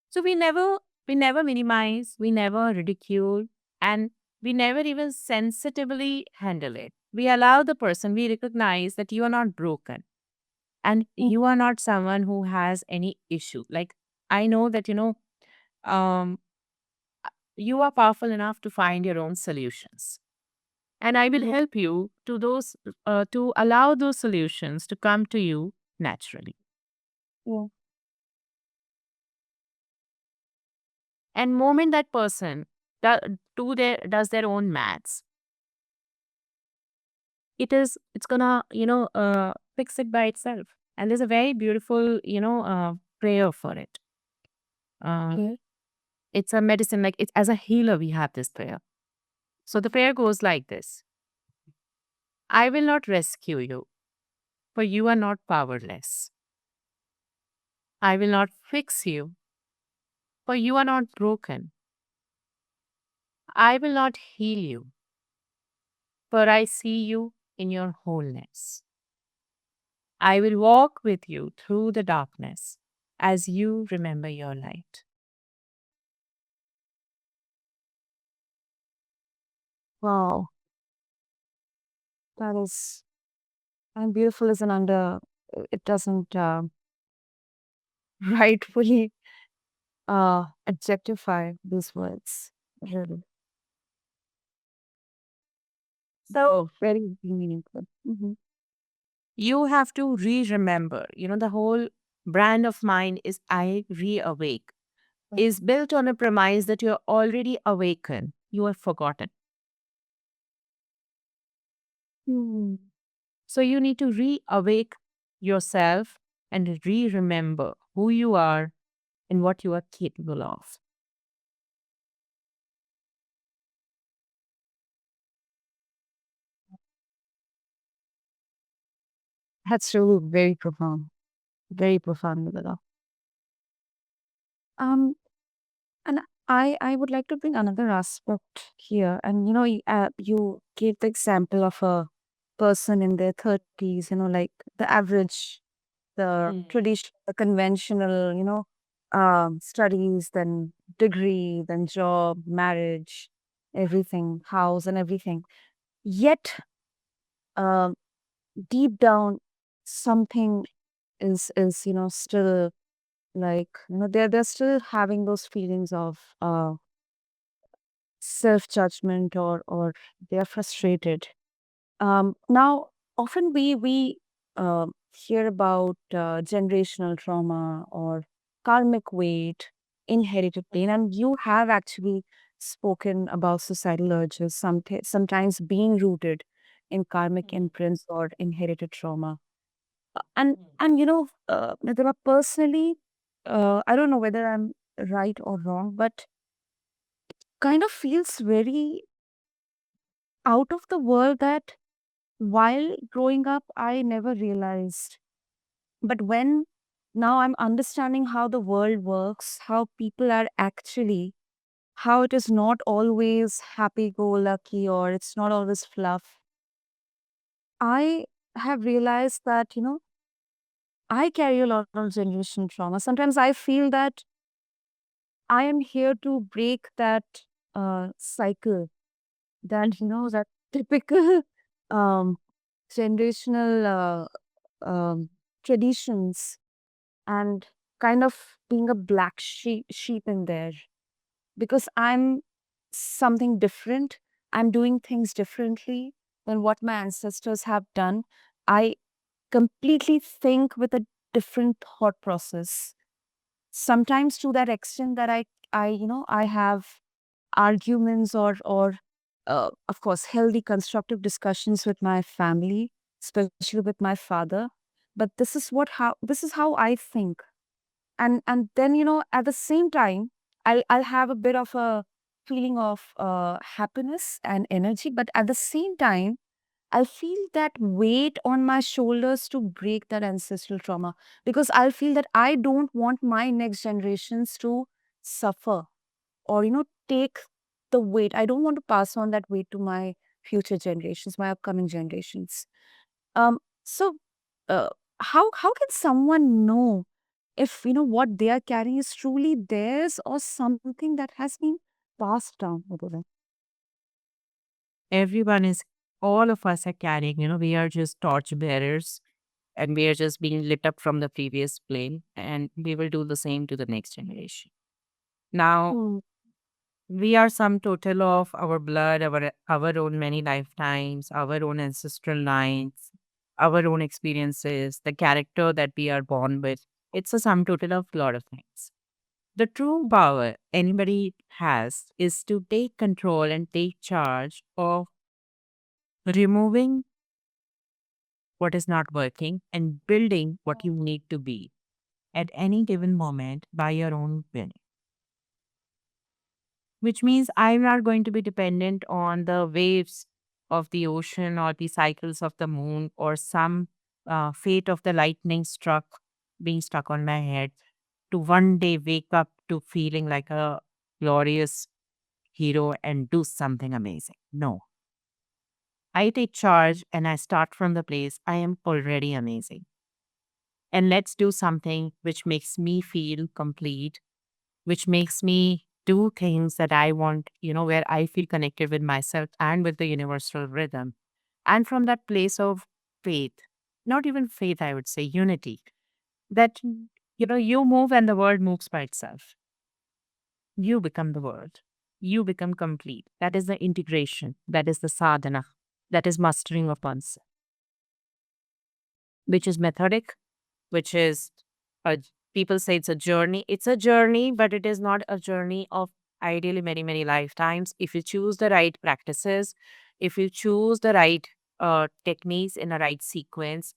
So we never minimize, we never ridicule, and we never even sensitively handle it. We allow the person, we recognize that you are not broken and Mm. you are not someone who has any issue. Like I know that, um, you are powerful enough to find your own solutions. And I will Yeah. help you to allow those solutions to come to you naturally. Yeah. And moment that person does their own maths, it's gonna fix it by itself. And there's a very beautiful prayer for it. Uh, Okay. it's a medicine, like it's as a healer we have this prayer. So the prayer goes like this: I will not rescue you, for you are not powerless. I will not fix you, for you are not broken. I will not heal you, for I see you in your wholeness. I will walk with you through the darkness as you remember your light. Wow, that is, and beautiful is an under, it doesn't rightfully adjectify these words. Really. So Very meaningful. Mhm. you have to re remember. The whole brand of mine is I reawake, is built on a premise that you're already awakened. You have forgotten. Hmm. So you need to reawake yourself and re remember who you are and what you are capable of. That's really very profound, Nirmala. Um, and I would like to bring another aspect here. And you gave the example of a person in their 30s, like the average, the Mm. traditional, the conventional, studies, then degree, then job, marriage, everything, house, and everything. Yet, um, deep down, something is still like they're still having those feelings of self judgment, or they're frustrated. Now, often we hear about generational trauma or karmic weight, inherited pain, and you have actually spoken about societal urges, sometimes being rooted in karmic imprints or inherited trauma. Nidra, personally, I don't know whether I'm right or wrong, but kind of feels very out of the world that while growing up, I never realized. But when now I'm understanding how the world works, how people are actually, how it is not always happy go lucky or it's not always fluff, I have realized that, I carry a lot of generation trauma. Sometimes I feel that I am here to break that cycle, that, that typical um, generational um, traditions, and kind of being a black sheep in there, because I'm something different. I'm doing things differently than what my ancestors have done. I completely think with a different thought process. Sometimes to that extent that I have arguments, or of course healthy constructive discussions with my family, especially with my father. But this is how I think. And then at the same time, I'll have a bit of a feeling of happiness and energy, but at the same time I'll feel that weight on my shoulders to break that ancestral trauma, because I'll feel that I don't want my next generations to suffer, or take the weight. I don't want to pass on that weight to my future generations, my upcoming generations. So uh, how can someone know if what they are carrying is truly theirs or something that has been passed down over them? Everyone is, all of us are carrying, we are just torch bearers and we are just being lit up from the previous plane and we will do the same to the next generation. Now, Hmm. we are sum total of our blood, our own many lifetimes, our own ancestral lines, our own experiences, the character that we are born with. It's a sum total of a lot of things. The true power anybody has is to take control and take charge of removing what is not working and building what you need to be at any given moment by your own will. Which means I'm not going to be dependent on the waves of the ocean or the cycles of the moon or some fate of the lightning struck being stuck on my head to one day wake up to feeling like a glorious hero and do something amazing. No, I take charge and I start from the place I am already amazing. And let's do something which makes me feel complete, which makes me do things that I want, where I feel connected with myself and with the universal rhythm. And from that place of faith, not even faith, I would say unity, that, you move and the world moves by itself. You become the world. You become complete. That is the integration. That is the sadhana. That is mastering of oneself, which is methodic, which is a people say it's a journey. It's a journey, but it is not a journey of ideally many, many lifetimes. If you choose the right practices, if you choose the right techniques in a right sequence,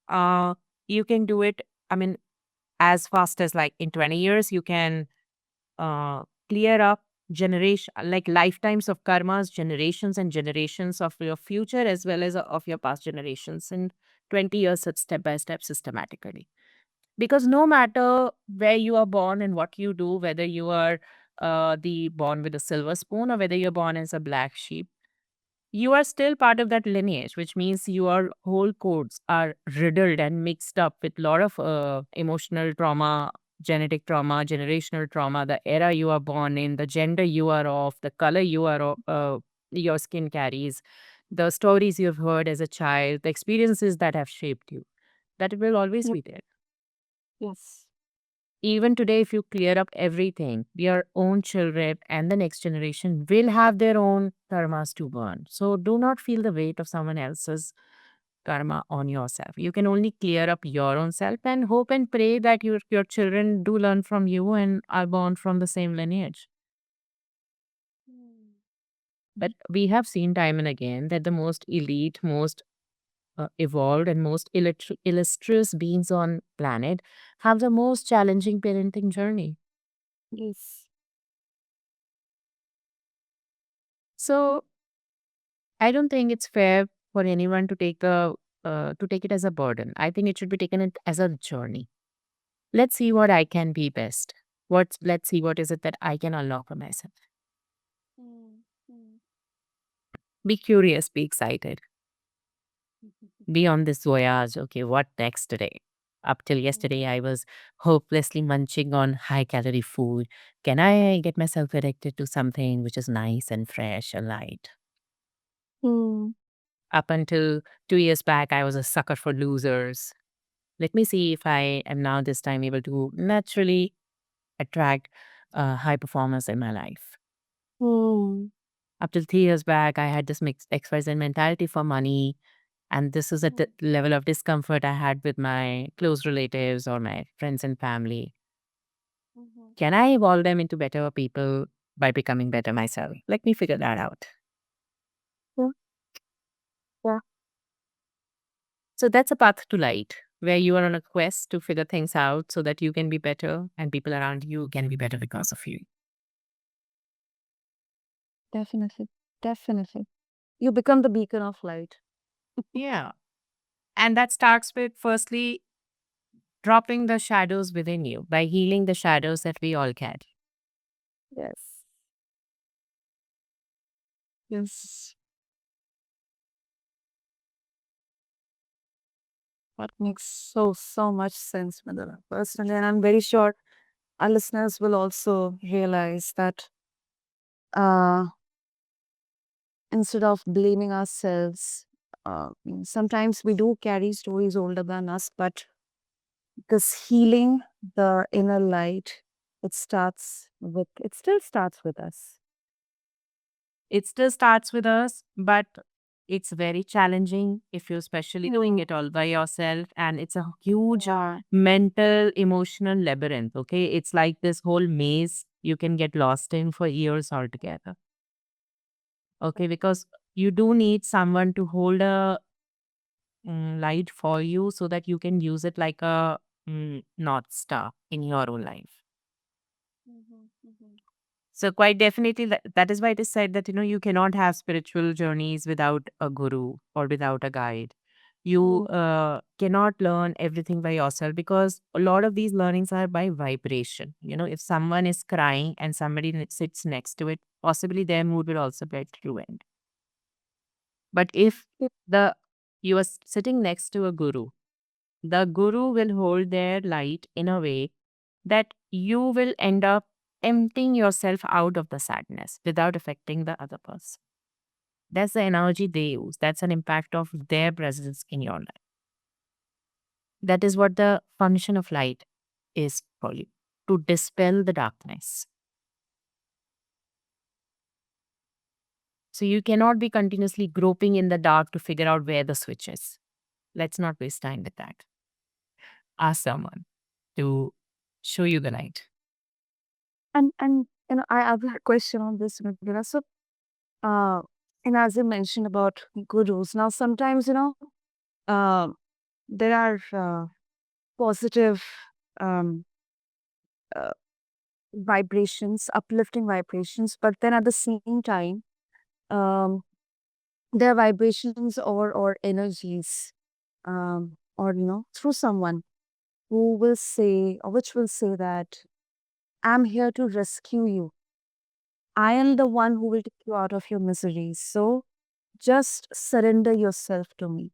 uh, you can do it. I mean, as fast as like in 20 years, you can uh, clear up generation like lifetimes of karmas, generations and generations of your future as well as of your past generations in 20 years, step by step, systematically. Because no matter where you are born and what you do, whether you are the born with a silver spoon or whether you're born as a black sheep, you are still part of that lineage, which means your whole codes are riddled and mixed up with a lot of emotional trauma, genetic trauma, generational trauma, the era you are born in, the gender you are of, the color you are of, your skin carries, the stories you've heard as a child, the experiences that have shaped you. That will always Yep. be there. Yes. Even today, if you clear up everything, your own children and the next generation will have their own karmas to burn. So do not feel the weight of someone else's karma on yourself. You can only clear up your own self and hope and pray that your children do learn from you and are born from the same lineage. But we have seen time and again that the most elite, most evolved and most illustrious beings on planet have the most challenging parenting journey. Yes. So I don't think it's fair for anyone to take it as a burden. I think it should be taken as a journey. Let's see what I can be best. Let's see what is it that I can unlock for myself. Mm, mm. Be curious, be excited, be on this voyage. Okay, what next today? Up till yesterday, I was hopelessly munching on high calorie food. Can I get myself addicted to something which is nice and fresh and light? Mm, Up until 2 years back, I was a sucker for losers. Let me see if I am now this time able to naturally attract high performance in my life. mm, Up till 3 years back, I had this mixed XYZ mentality for money. And this is at the level of discomfort I had with my close relatives or my friends and family. mhm. Can I evolve them into better people by becoming better myself? Let me figure that out. Yeah, yeah, So that's a path to light where you are on a quest to figure things out so that you can be better and people around you can be better because of you. definitely. Definitely. You become the beacon of light. Yeah. And that starts with firstly dropping the shadows within you by healing the shadows that we all carry. Yes. Yes. What makes so much sense, Madhura. Personally, and I'm very sure our listeners will also realize that uh, instead of blaming ourselves, sometimes we do carry stories older than us, but this healing, the inner light, it still starts with us. It still starts with us, but it's very challenging if you're especially doing it all by yourself. And it's a huge Yeah. mental, emotional labyrinth. Okay. It's like this whole maze you can get lost in for years altogether. Okay. Because you do need someone to hold a light for you so that you can use it like a North Star in your own life. Mhm, mhm. So quite definitely that is why it is said that you cannot have spiritual journeys without a guru or without a guide. You Mm, cannot learn everything by yourself because a lot of these learnings are by vibration. If someone is crying and somebody sits next to it, possibly their mood will also get ruined. But if Yep. you are sitting next to a guru, the guru will hold their light in a way that you will end up emptying yourself out of the sadness without affecting the other person. That's the energy they use. That's an impact of their presence in your life. That is what the function of light is for you, to dispel the darkness. So you cannot be continuously groping in the dark to figure out where the switch is. Let's not waste time with that. Ask someone to show you the light. And I have a question on this, Mridula. So, uh, and as you mentioned about gurus, now sometimes uh, there are positive um, uh, vibrations, uplifting vibrations, but then at the same time, um, there are vibrations or energies, or through someone who will say, or which will say that I'm here to rescue you. I am the one who will take you out of your misery. So just surrender yourself to me.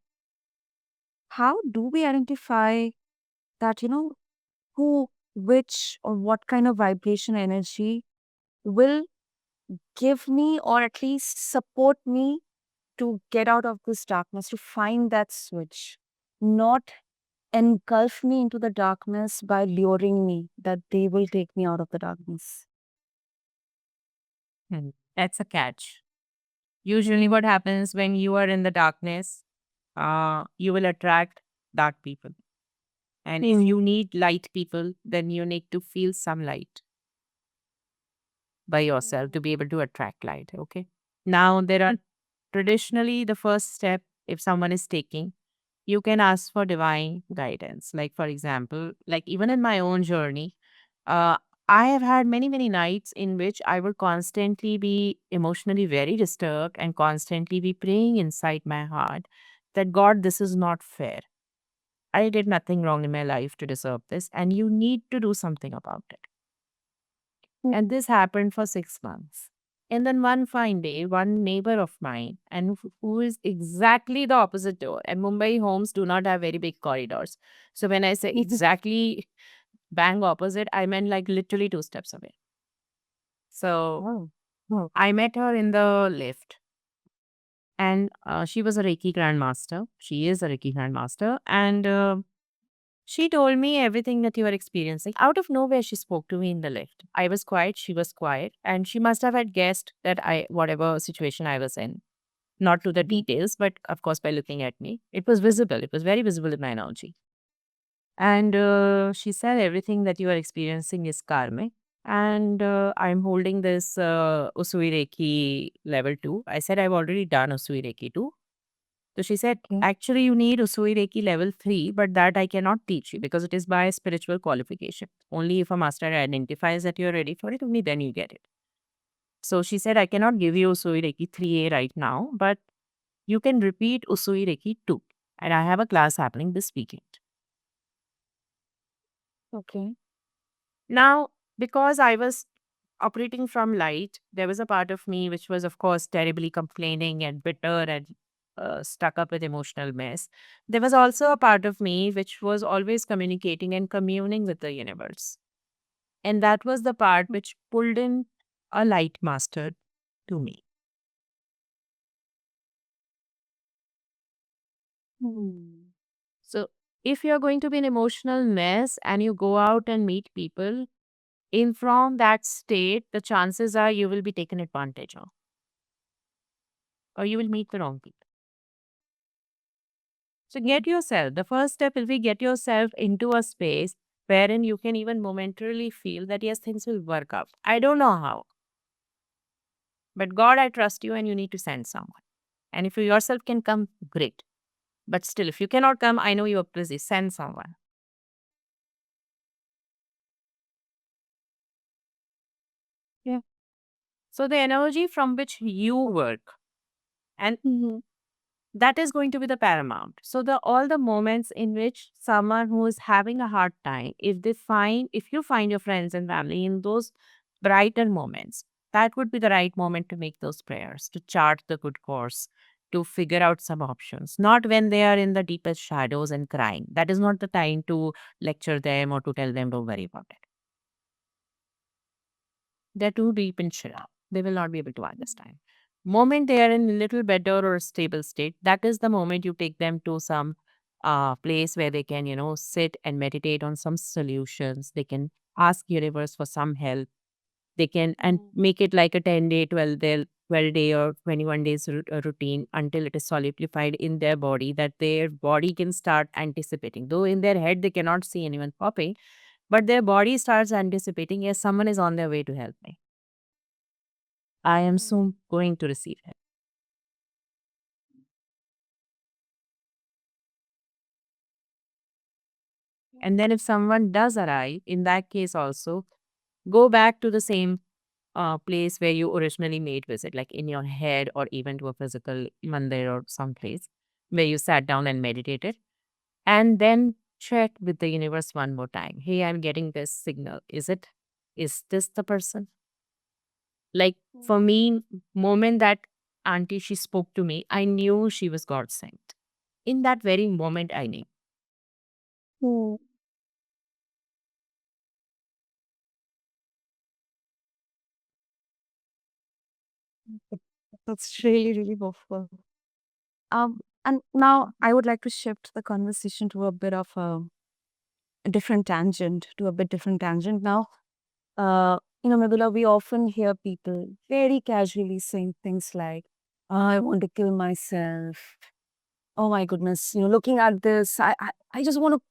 How do we identify that, who, which, or what kind of vibration energy will give me or at least support me to get out of this darkness, to find that switch, not engulf me into the darkness by luring me that they will take me out of the darkness? That's a catch. Usually, what happens when you are in the darkness, you will attract dark people. And if you need light people, then you need to feel some light by yourself to be able to attract light. Okay. Now, there are traditionally the first step if someone is taking, you can ask for divine guidance. Like, for example, like even in my own journey, uh, I have had many, many nights in which I would constantly be emotionally very disturbed and constantly be praying inside my heart that God, this is not fair. I did nothing wrong in my life to deserve this, and you need to do something about it. And this happened for 6 months. And then one fine day, one neighbor of mine, and who is exactly the opposite door, and Mumbai homes do not have very big corridors. So when I say exactly bang opposite, I meant like literally 2 steps away. So Oh, oh, I met her in the lift, and she was a Reiki grandmaster. She is a Reiki grandmaster. And she told me everything that you are experiencing. Out of nowhere, she spoke to me in the lift. I was quiet, she was quiet, and she must have had guessed that whatever situation I was in, not to the details, but of course, by looking at me, it was visible. It was very visible in my energy. And she said, everything that you are experiencing is karmic. And I'm holding this Usui Reiki level 2. I said, I've already done Usui Reiki 2. So she said, okay. actually, you need Usui Reiki level 3, but that I cannot teach you because it is by spiritual qualification. Only if a master identifies that you're ready for it, only then you get it. So she said, I cannot give you Usui Reiki 3A right now, but you can repeat Usui Reiki 2. And I have a class happening this weekend. Okay. Now, because I was operating from light, there was a part of me which was, of course, terribly complaining and bitter and stuck up with emotional mess. There was also a part of me which was always communicating and communing with the universe. And that was the part which pulled in a light master to me. Hmm. So, if you're going to be an emotional mess and you go out and meet people, in from that state, the chances are you will be taken advantage of or you will meet the wrong people. So the first step will be get yourself into a space wherein you can even momentarily feel that yes, things will work out. I don't know how, but God, I trust you and you need to send someone. And if you yourself can come, great. But still, if you cannot come, I know you're busy, send someone. Yeah. So the energy from which you work, and Mhm. that is going to be the paramount. So the all the moments in which someone who is having a hard time, if you find your friends and family in those brighter moments, that would be the right moment to make those prayers, to chart the good course, to figure out some options, not when they are in the deepest shadows and crying. That is not the time to lecture them or to tell them, don't worry about it. They're too deep in Shira. They will not be able to understand. Moment they are in a little better or stable state, that is the moment you take them to some place where they can, sit and meditate on some solutions. They can ask universe for some help. They can and make it like a 10-day, 12-day or 21 days routine until it is solidified in their body, that their body can start anticipating. Though in their head they cannot see anyone popping, but their body starts anticipating, yes, someone is on their way to help me. I am soon going to receive help. And then if someone does arrive, in that case also, go back to the same place where you originally made visit, like in your head or even to a physical mandir or some place where you sat down and meditated. And then check with the universe one more time. Hey, I'm getting this signal. Is this the person? Like for me, moment that auntie she spoke to me, I knew she was God sent. In that very moment, I knew. Hmm. That's really, really wonderful. And now I would like to shift the conversation to a bit of a different tangent, now. Mridula, we often hear people very casually saying things like, I want to kill myself. Oh my goodness, looking at this, I just want to,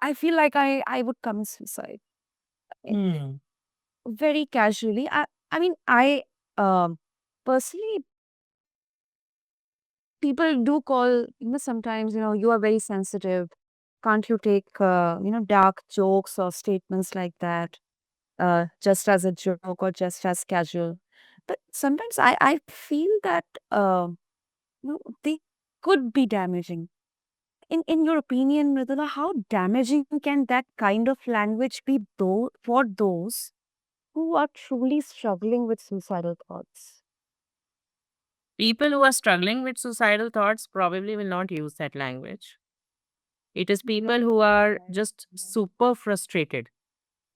I feel like I would commit suicide. Eh, Hmm. Very casually. I mean, um, personally, people do call, sometimes, you are very sensitive. Can't you take, dark jokes or statements like that, just as a joke or just as casual? But sometimes I feel that, they could be damaging. In your opinion, Mridula, how damaging can that kind of language be for those who are truly struggling with suicidal thoughts? People who are struggling with suicidal thoughts probably will not use that language. It is people who are just super frustrated.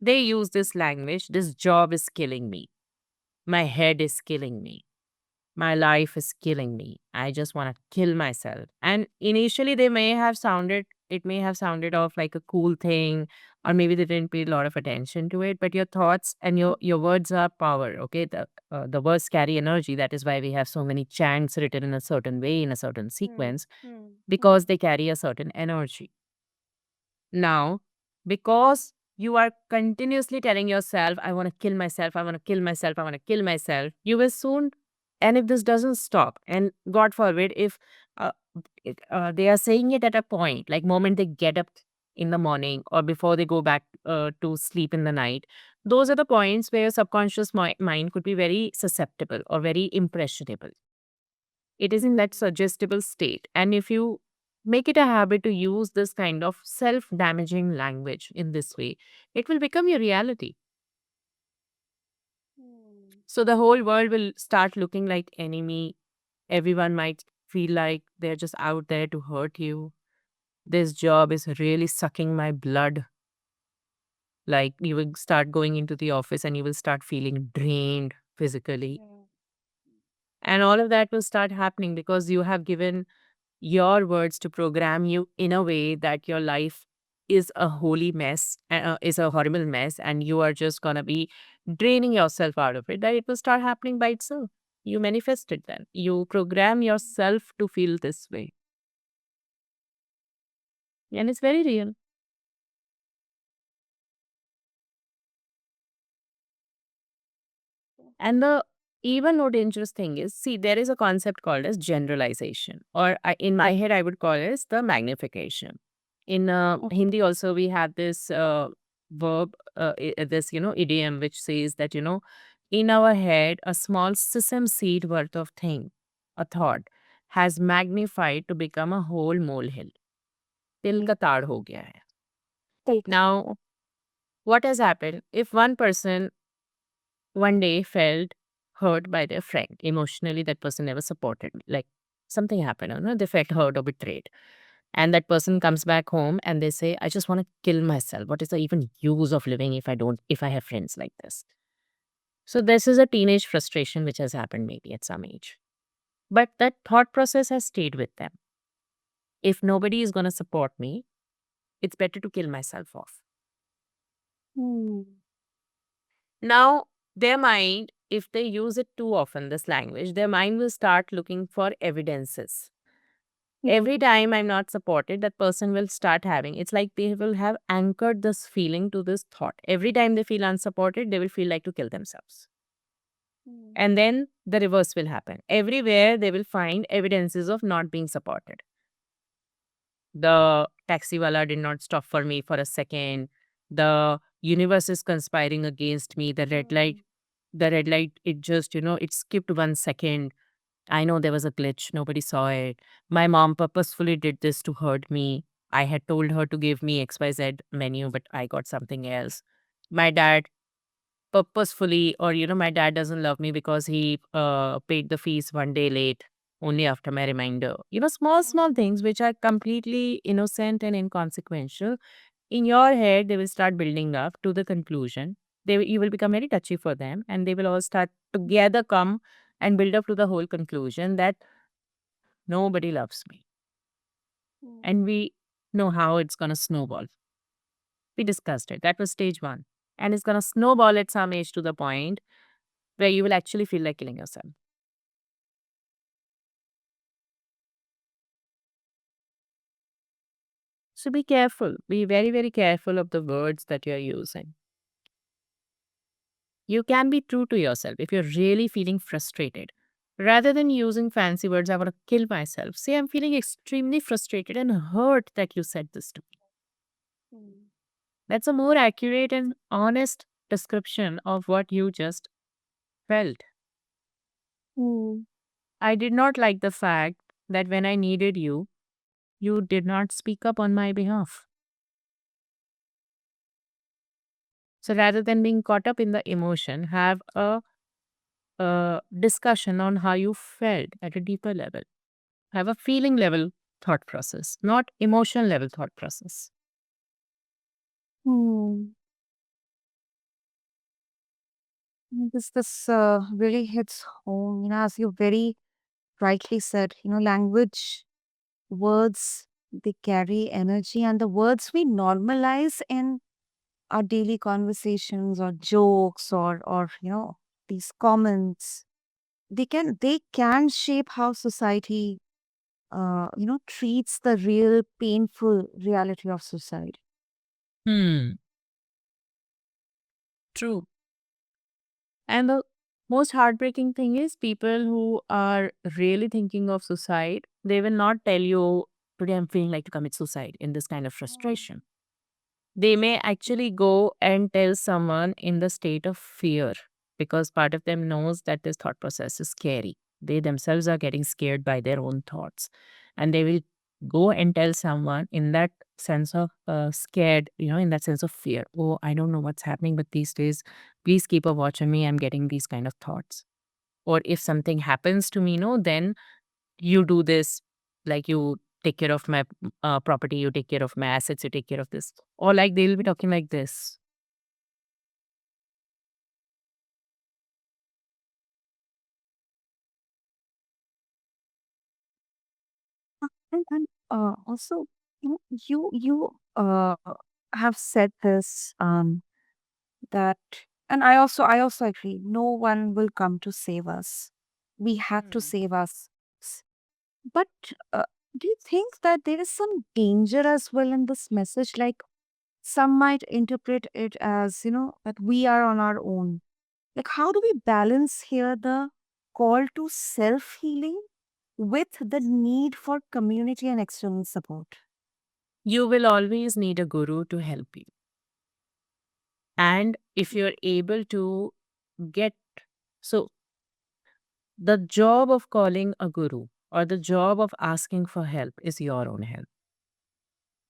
They use this language. This job is killing me. My head is killing me. My life is killing me. I just want to kill myself. And initially, it may have sounded off like a cool thing, or maybe they didn't pay a lot of attention to it. But your thoughts and your words are power. Okay, the words carry energy. That is why we have so many chants written in a certain way in a certain sequence, because they carry a certain energy. Now, because you are continuously telling yourself, I want to kill myself, I want to kill myself, I want to kill myself, you will soon, and if this doesn't stop, and God forbid, if uh, they are saying it at a point, like moment they get up in the morning or before they go back to sleep in the night, those are the points where your subconscious mind could be very susceptible or very impressionable. It is in that suggestible state. And if you make it a habit to use this kind of self damaging language in this way, it will become your reality. So the whole world will start looking like enemy. Everyone might feel like they're just out there to hurt you. This job is really sucking my blood. Like you will start going into the office and you will start feeling drained physically. And all of that will start happening because you have given your words to program you in a way that your life is a holy mess, is a horrible mess, and you are just going to be draining yourself out of it, that it will start happening by itself. You manifest it then. You program yourself to feel this way. And it's very real. And the even more dangerous thing is, see, there is a concept called as generalization, or in my head, I would call it as the magnification. In Hindi, also, we have this verb, this, idiom, which says that, in our head, a small sesame seed worth of thing, a thought, has magnified to become a whole molehill. Til ka taad ho gaya hai. Right. Now, what has happened? If one person one day felt hurt by their friend emotionally, that person never supported me, like something happened, they felt hurt or betrayed. And that person comes back home and they say, I just want to kill myself. What is the even use of living if I have friends like this? So this is a teenage frustration which has happened maybe at some age. But that thought process has stayed with them. If nobody is going to support me, it's better to kill myself off. Hmm. Now, their mind, if they use it too often, this language, their mind will start looking for evidences. Every Hmm. time I'm not supported, that person will start having, it's like they will have anchored this feeling to this thought. Every time they feel unsupported, they will feel like to kill themselves. Hmm. And then the reverse will happen. Everywhere they will find evidences of not being supported. The taxi wala did not stop for me for a second. The universe is conspiring against me. Hmm. The red light, it just, it skipped 1 second. I know there was a glitch. Nobody saw it. My mom purposefully did this to hurt me. I had told her to give me XYZ menu, but I got something else. My dad purposefully, or, my dad doesn't love me because he paid the fees 1 day late, only after my reminder. Small, small things which are completely innocent and inconsequential. In your head, they will start building up to the conclusion. You will become very touchy for them, and they will all start together come and build up to the whole conclusion that nobody loves me. Hmm. And we know how it's going to snowball. We discussed it. That was stage one. And it's going to snowball at some age to the point where you will actually feel like killing yourself. So be careful. Be very, very careful of the words that you're using. You can be true to yourself if you're really feeling frustrated. Rather than using fancy words, I want to kill myself. Say, I'm feeling extremely frustrated and hurt that you said this to me. Hmm. That's a more accurate and honest description of what you just felt. Hmm. I did not like the fact that when I needed you, you did not speak up on my behalf. So rather than being caught up in the emotion, have a discussion on how you felt at a deeper level. Have a feeling level thought process, not emotion level thought process. Hmm. This really hits home. As you very rightly said, language, words, they carry energy, and the words we normalize in our daily conversations or jokes or these comments, they can shape how society treats the real painful reality of suicide. Hmm. True. And the most heartbreaking thing is people who are really thinking of suicide, they will not tell you, today I'm feeling like to commit suicide in this kind of frustration. They may actually go and tell someone in the state of fear because part of them knows that this thought process is scary. They themselves are getting scared by their own thoughts. And they will go and tell someone in that sense of scared, in that sense of fear. Oh, I don't know what's happening, but these days, please keep a watch on me. I'm getting these kind of thoughts. Or if something happens to me, then you do this, like you take care of my property, you take care of my assets, you take care of this. Or like they'll be talking like this. And also, you have said this that, and I also agree. No one will come to save us. We have to Hmm. save us. But do you think that there is some danger as well in this message? Like some might interpret it as that we are on our own. Like how do we balance here the call to self healing with the need for community and external support? You will always need a guru to help you. And if you're able to get, so the job of calling a guru or the job of asking for help is your own help.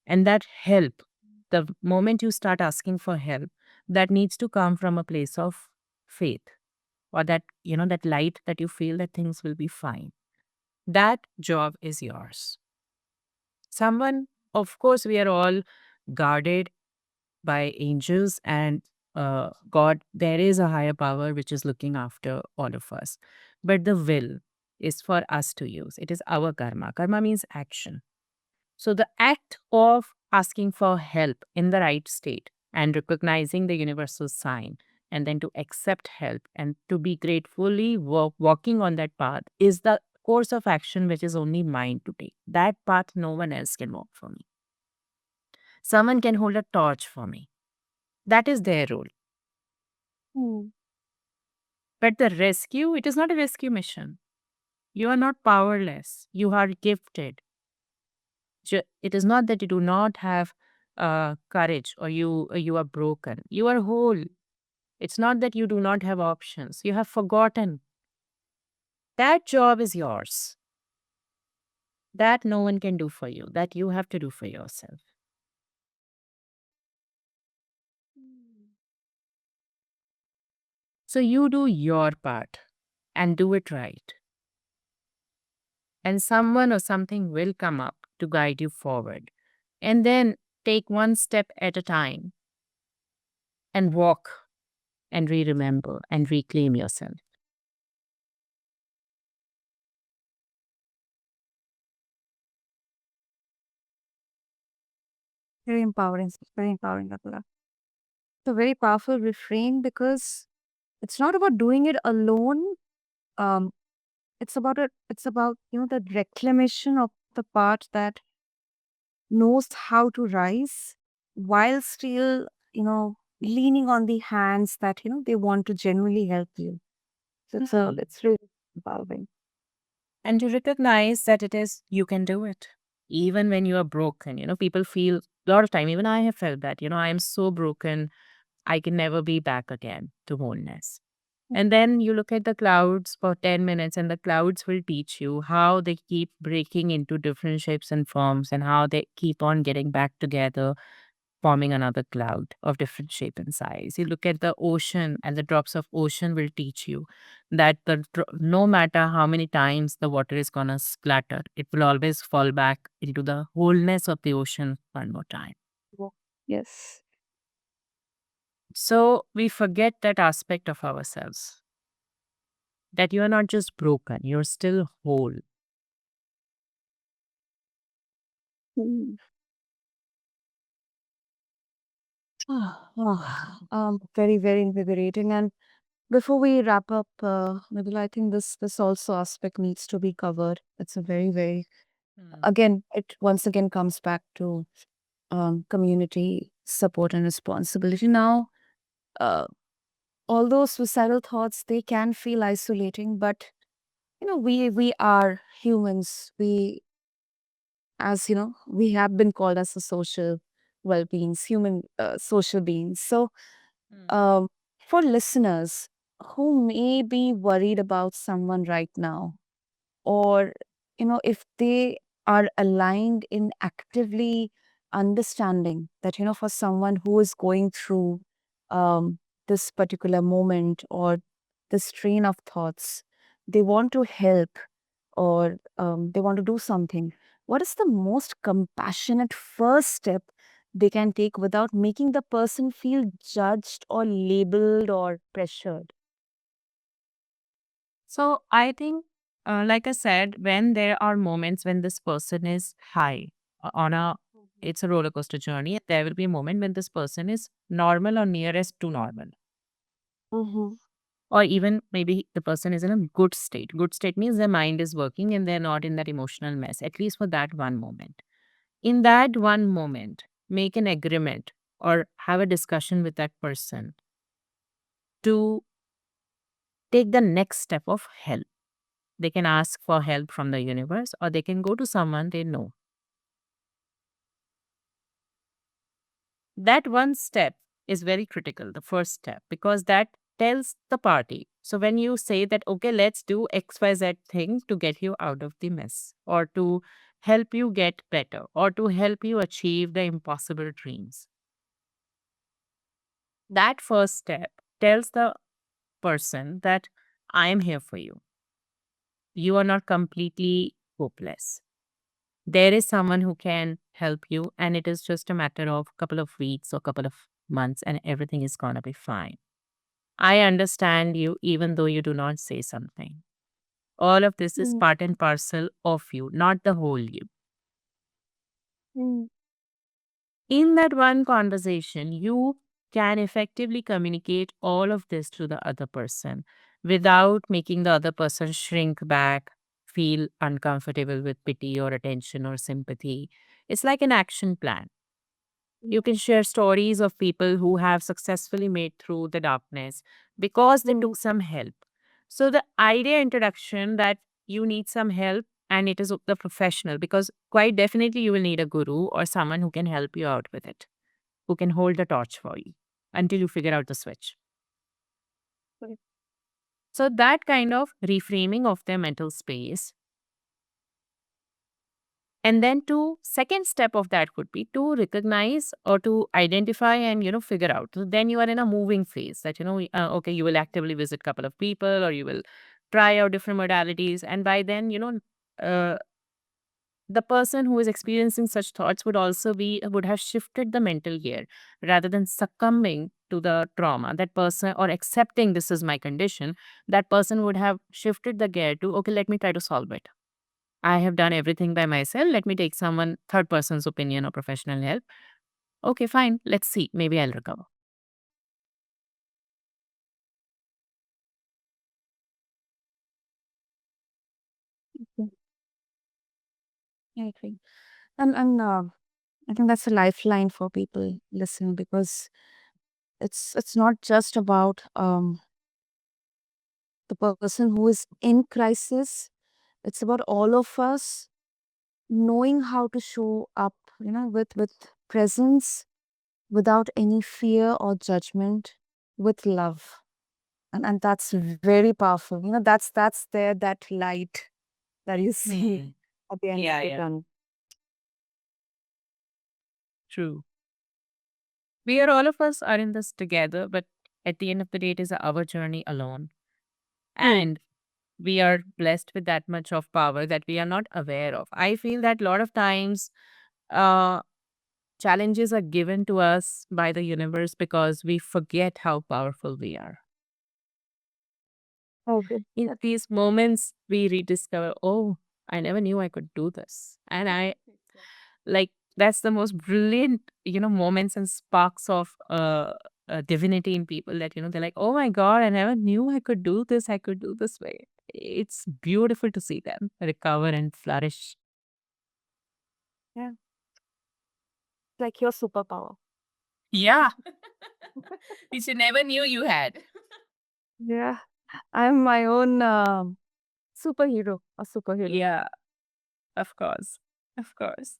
And that help, the moment you start asking for help, that needs to come from a place of faith or that, that light that you feel that things will be fine. That job is yours. Someone, of course, we are all guarded by angels and God. There is a higher power which is looking after all of us. But the will is for us to use. It is our karma. Karma means action. So the act of asking for help in the right state and recognizing the universal sign and then to accept help and to be gratefully walking on that path is the course of action which is only mine to take. That path no one else can walk for me. Someone can hold a torch for me. That is their role. Hmm. But the rescue, it is not a rescue mission. You are not powerless. You are gifted. It is not that you do not have courage or you are broken. You are whole. It's not that you do not have options. You have forgotten. That job is yours. That no one can do for you. That you have to do for yourself. So you do your part and do it right. And someone or something will come up to guide you forward. And then take one step at a time and walk and remember and reclaim yourself. Very empowering. Very empowering, Akula. It's a very powerful refrain because it's not about doing it alone. Um, it's about, the reclamation of the part that knows how to rise while still, leaning on the hands that, they want to genuinely help you. So it's really empowering. And to recognize that it is, you can do it. Even when you are broken, people feel a lot of time, even I have felt that, I am so broken, I can never be back again to wholeness. And then you look at the clouds for 10 minutes, and the clouds will teach you how they keep breaking into different shapes and forms and how they keep on getting back together, forming another cloud of different shape and size. You look at the ocean, and the drops of ocean will teach you that no matter how many times the water is going to splatter, it will always fall back into the wholeness of the ocean one more time. Wo- Yes. So we forget that aspect of ourselves, that you are not just broken, you're still whole. Mm. Very, very invigorating. And before we wrap up, Nabila, I think this also aspect needs to be covered. It's a very, very Mm. again, it once again comes back to community support and responsibility. Now, uh, although suicidal thoughts they can feel isolating, but we are humans. We, as we have been called as a social well-beings, human social beings. So, Mm. um, for listeners who may be worried about someone right now, or if they are aligned in actively understanding that for someone who is going through this particular moment or this train of thoughts, they want to help, or they want to do something, what is the most compassionate first step they can take without making the person feel judged or labeled or pressured? So I think, like I said, when there are moments when this person is high on a, it's a roller coaster journey. There will be a moment when this person is normal or nearest to normal, Mm-hmm. or even maybe the person is in a good state. Good state means their mind is working and they're not in that emotional mess. At least for that one moment. In that one moment, make an agreement or have a discussion with that person to take the next step of help. They can ask for help from the universe or they can go to someone they know. That one step is very critical, the first step, because that tells the party. So when you say that, okay, let's do XYZ thing to get you out of the mess or to help you get better or to help you achieve the impossible dreams, that first step tells the person that I am here for you. you are not completely hopeless. There is someone who can help you, and it is just a matter of a couple of weeks or couple of months, and everything is gonna be fine. I understand you even though you do not say something. All of this is Mm, part and parcel of you, not the whole you. mm, In that one conversation, you can effectively communicate all of this to the other person without making the other person shrink back, feel uncomfortable with pity or attention or sympathy. It's like an action plan. You can share stories of people who have successfully made through the darkness because they mm, took some help. So, the idea introduction that you need some help and it is the professional, because quite definitely you will need a guru or someone who can help you out with it, who can hold the torch for you until you figure out the switch. right. So, that kind of reframing of their mental space. And then to second step of that could be to recognize or to identify and figure out. So then you are in a moving phase that okay, you will actively visit couple of people or you will try out different modalities, and by then uh, the person who is experiencing such thoughts would have shifted the mental gear rather than succumbing to the trauma. That person, or accepting this is my condition, that person would have shifted the gear to, okay, let me try to solve it. I have done everything by myself. Let me take someone, third person's opinion or professional help. Okay, fine. Let's see. Maybe I'll recover. Mm, I agree. And I think that's a lifeline for people listening, because it's not just about the person who is in crisis. It's about all of us knowing how to show up, with presence, without any fear or judgment, with love. And that's very powerful. That's there, that light that you see Mhm. at the end of Yeah, the yeah. tunnel. True. We are, all of us are in this together, but at the end of the day, it is our journey alone. Hmm. And we are blessed with that much of power that we are not aware of. I feel that a lot of times uh, challenges are given to us by the universe because we forget how powerful we are. Okay. In these moments, we rediscover, oh, I never knew I could do this. And like, that's the most brilliant, moments and sparks of divinity in people that, they're like, oh my God, I never knew I could do this. I could do this way. It's beautiful to see them recover and flourish. Yeah. Like your superpower. Yeah. Which you never knew you had. Yeah. I'm my own superhero, a superhero. Yeah, of course. Of course.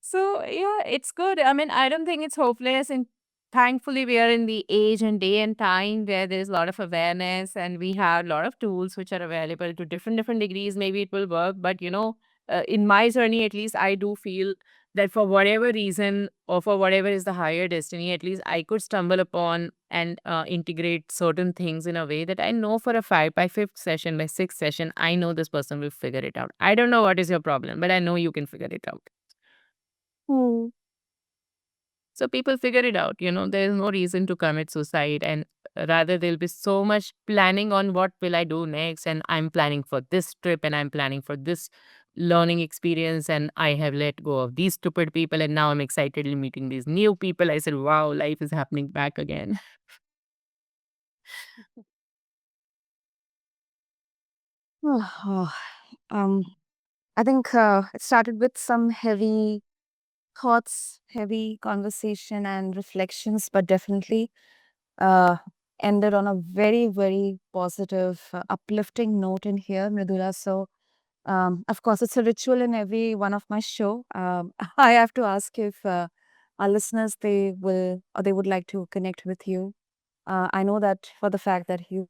So yeah, it's good. I mean, I don't think it's hopeless. And thankfully, we are in the age and day and time where there's a lot of awareness and we have a lot of tools which are available to different degrees. Maybe it will work, but in my journey, at least, I do feel that for whatever reason or for whatever is the higher destiny, at least I could stumble upon and integrate certain things in a way that I know for a five by fifth session, by sixth session, I know this person will figure it out. I don't know what is your problem, but I know you can figure it out. Hmm. So people figure it out, there is no reason to commit suicide, and rather there'll be so much planning on what will I do next, and I'm planning for this trip and I'm planning for this learning experience, and I have let go of these stupid people and now I'm excitedly meeting these new people. I said, wow, life is happening back again. Oh, um, I think it started with some heavy thoughts, heavy conversation and reflections, but definitely uh, ended on a very, very positive, uplifting note in here, Mridula. So, of course, it's a ritual in every one of my show. I have to ask if our listeners, they will, or they would like to connect with you. I know that for the fact that you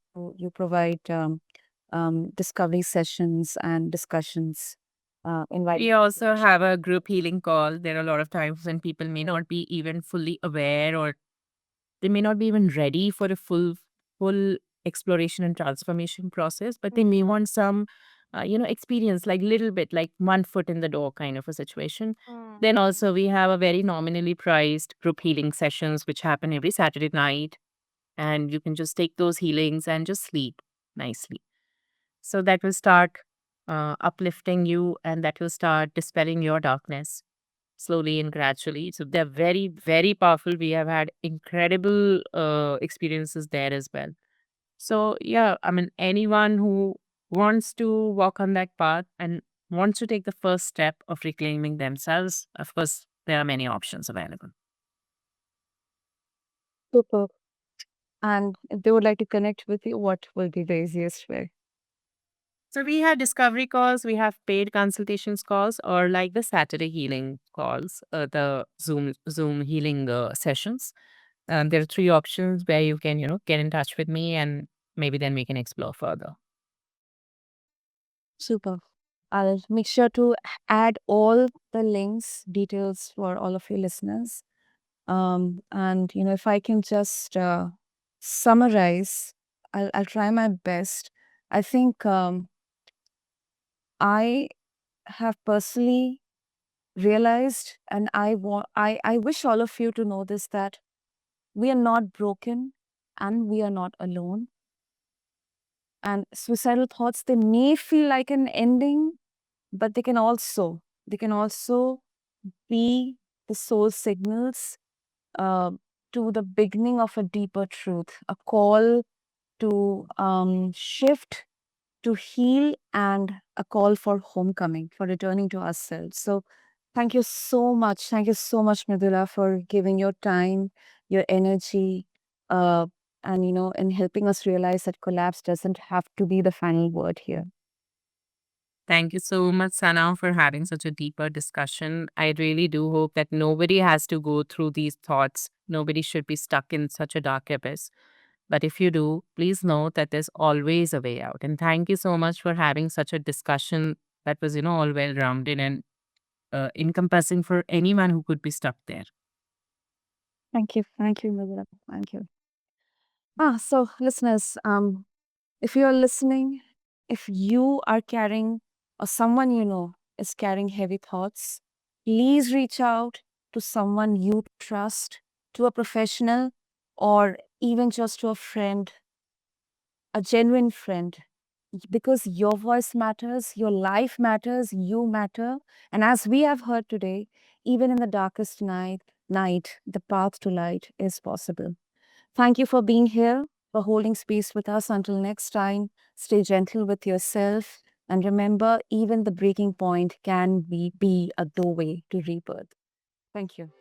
provide discovery sessions and discussions, We inviting also have a group healing call. There are a lot of times when people may not be even fully aware, or they may not be even ready for a full exploration and transformation process, but they may want some experience, like little bit, like 1 foot in the door kind of a situation. Mm. Then also we have a very nominally priced group healing sessions which happen every Saturday night, and you can just take those healings and just sleep nicely. So that will start uplifting you, and that will start dispelling your darkness slowly and gradually. So they're very, very powerful. We have had incredible experiences there as well. So, yeah, I mean, anyone who wants to walk on that path and wants to take the first step of reclaiming themselves, of course, there are many options available. Super. And if they would like to connect with you, what will be the easiest way? So we have discovery calls, we have paid consultations calls, or like the Saturday healing calls, the Zoom healing sessions. There are three options where you can, get in touch with me, and maybe then we can explore further. Super. I'll make sure to add all the links, details for all of your listeners. And if I can just summarize, I'll try my best. I think I have personally realized, and I wish all of you to know this, that we are not broken and we are not alone. And suicidal thoughts, they may feel like an ending, but they can also be the soul signals uh, to the beginning of a deeper truth, a call to shift, to heal, and a call for homecoming, for returning to ourselves. So thank you so much. Thank you so much, Mridula, for giving your time, your energy, uh, and in helping us realize that collapse doesn't have to be the final word here. Thank you so much, Sana, for having such a deeper discussion. I really do hope that nobody has to go through these thoughts. Nobody should be stuck in such a dark abyss. But if you do, please know that there's always a way out. And thank you so much for having such a discussion that was, all well rounded and encompassing for anyone who could be stuck there. Thank you. Thank you, Mridula. Thank you. So listeners, if you're listening, if you are carrying or someone you know is carrying heavy thoughts, please reach out to someone you trust, to a professional, or even just to a friend, a genuine friend, because your voice matters, your life matters, you matter. And as we have heard today, even in the darkest night, the path to light is possible. Thank you for being here, for holding space with us. Until next time, stay gentle with yourself. And remember, even the breaking point can be a doorway to rebirth. Thank you.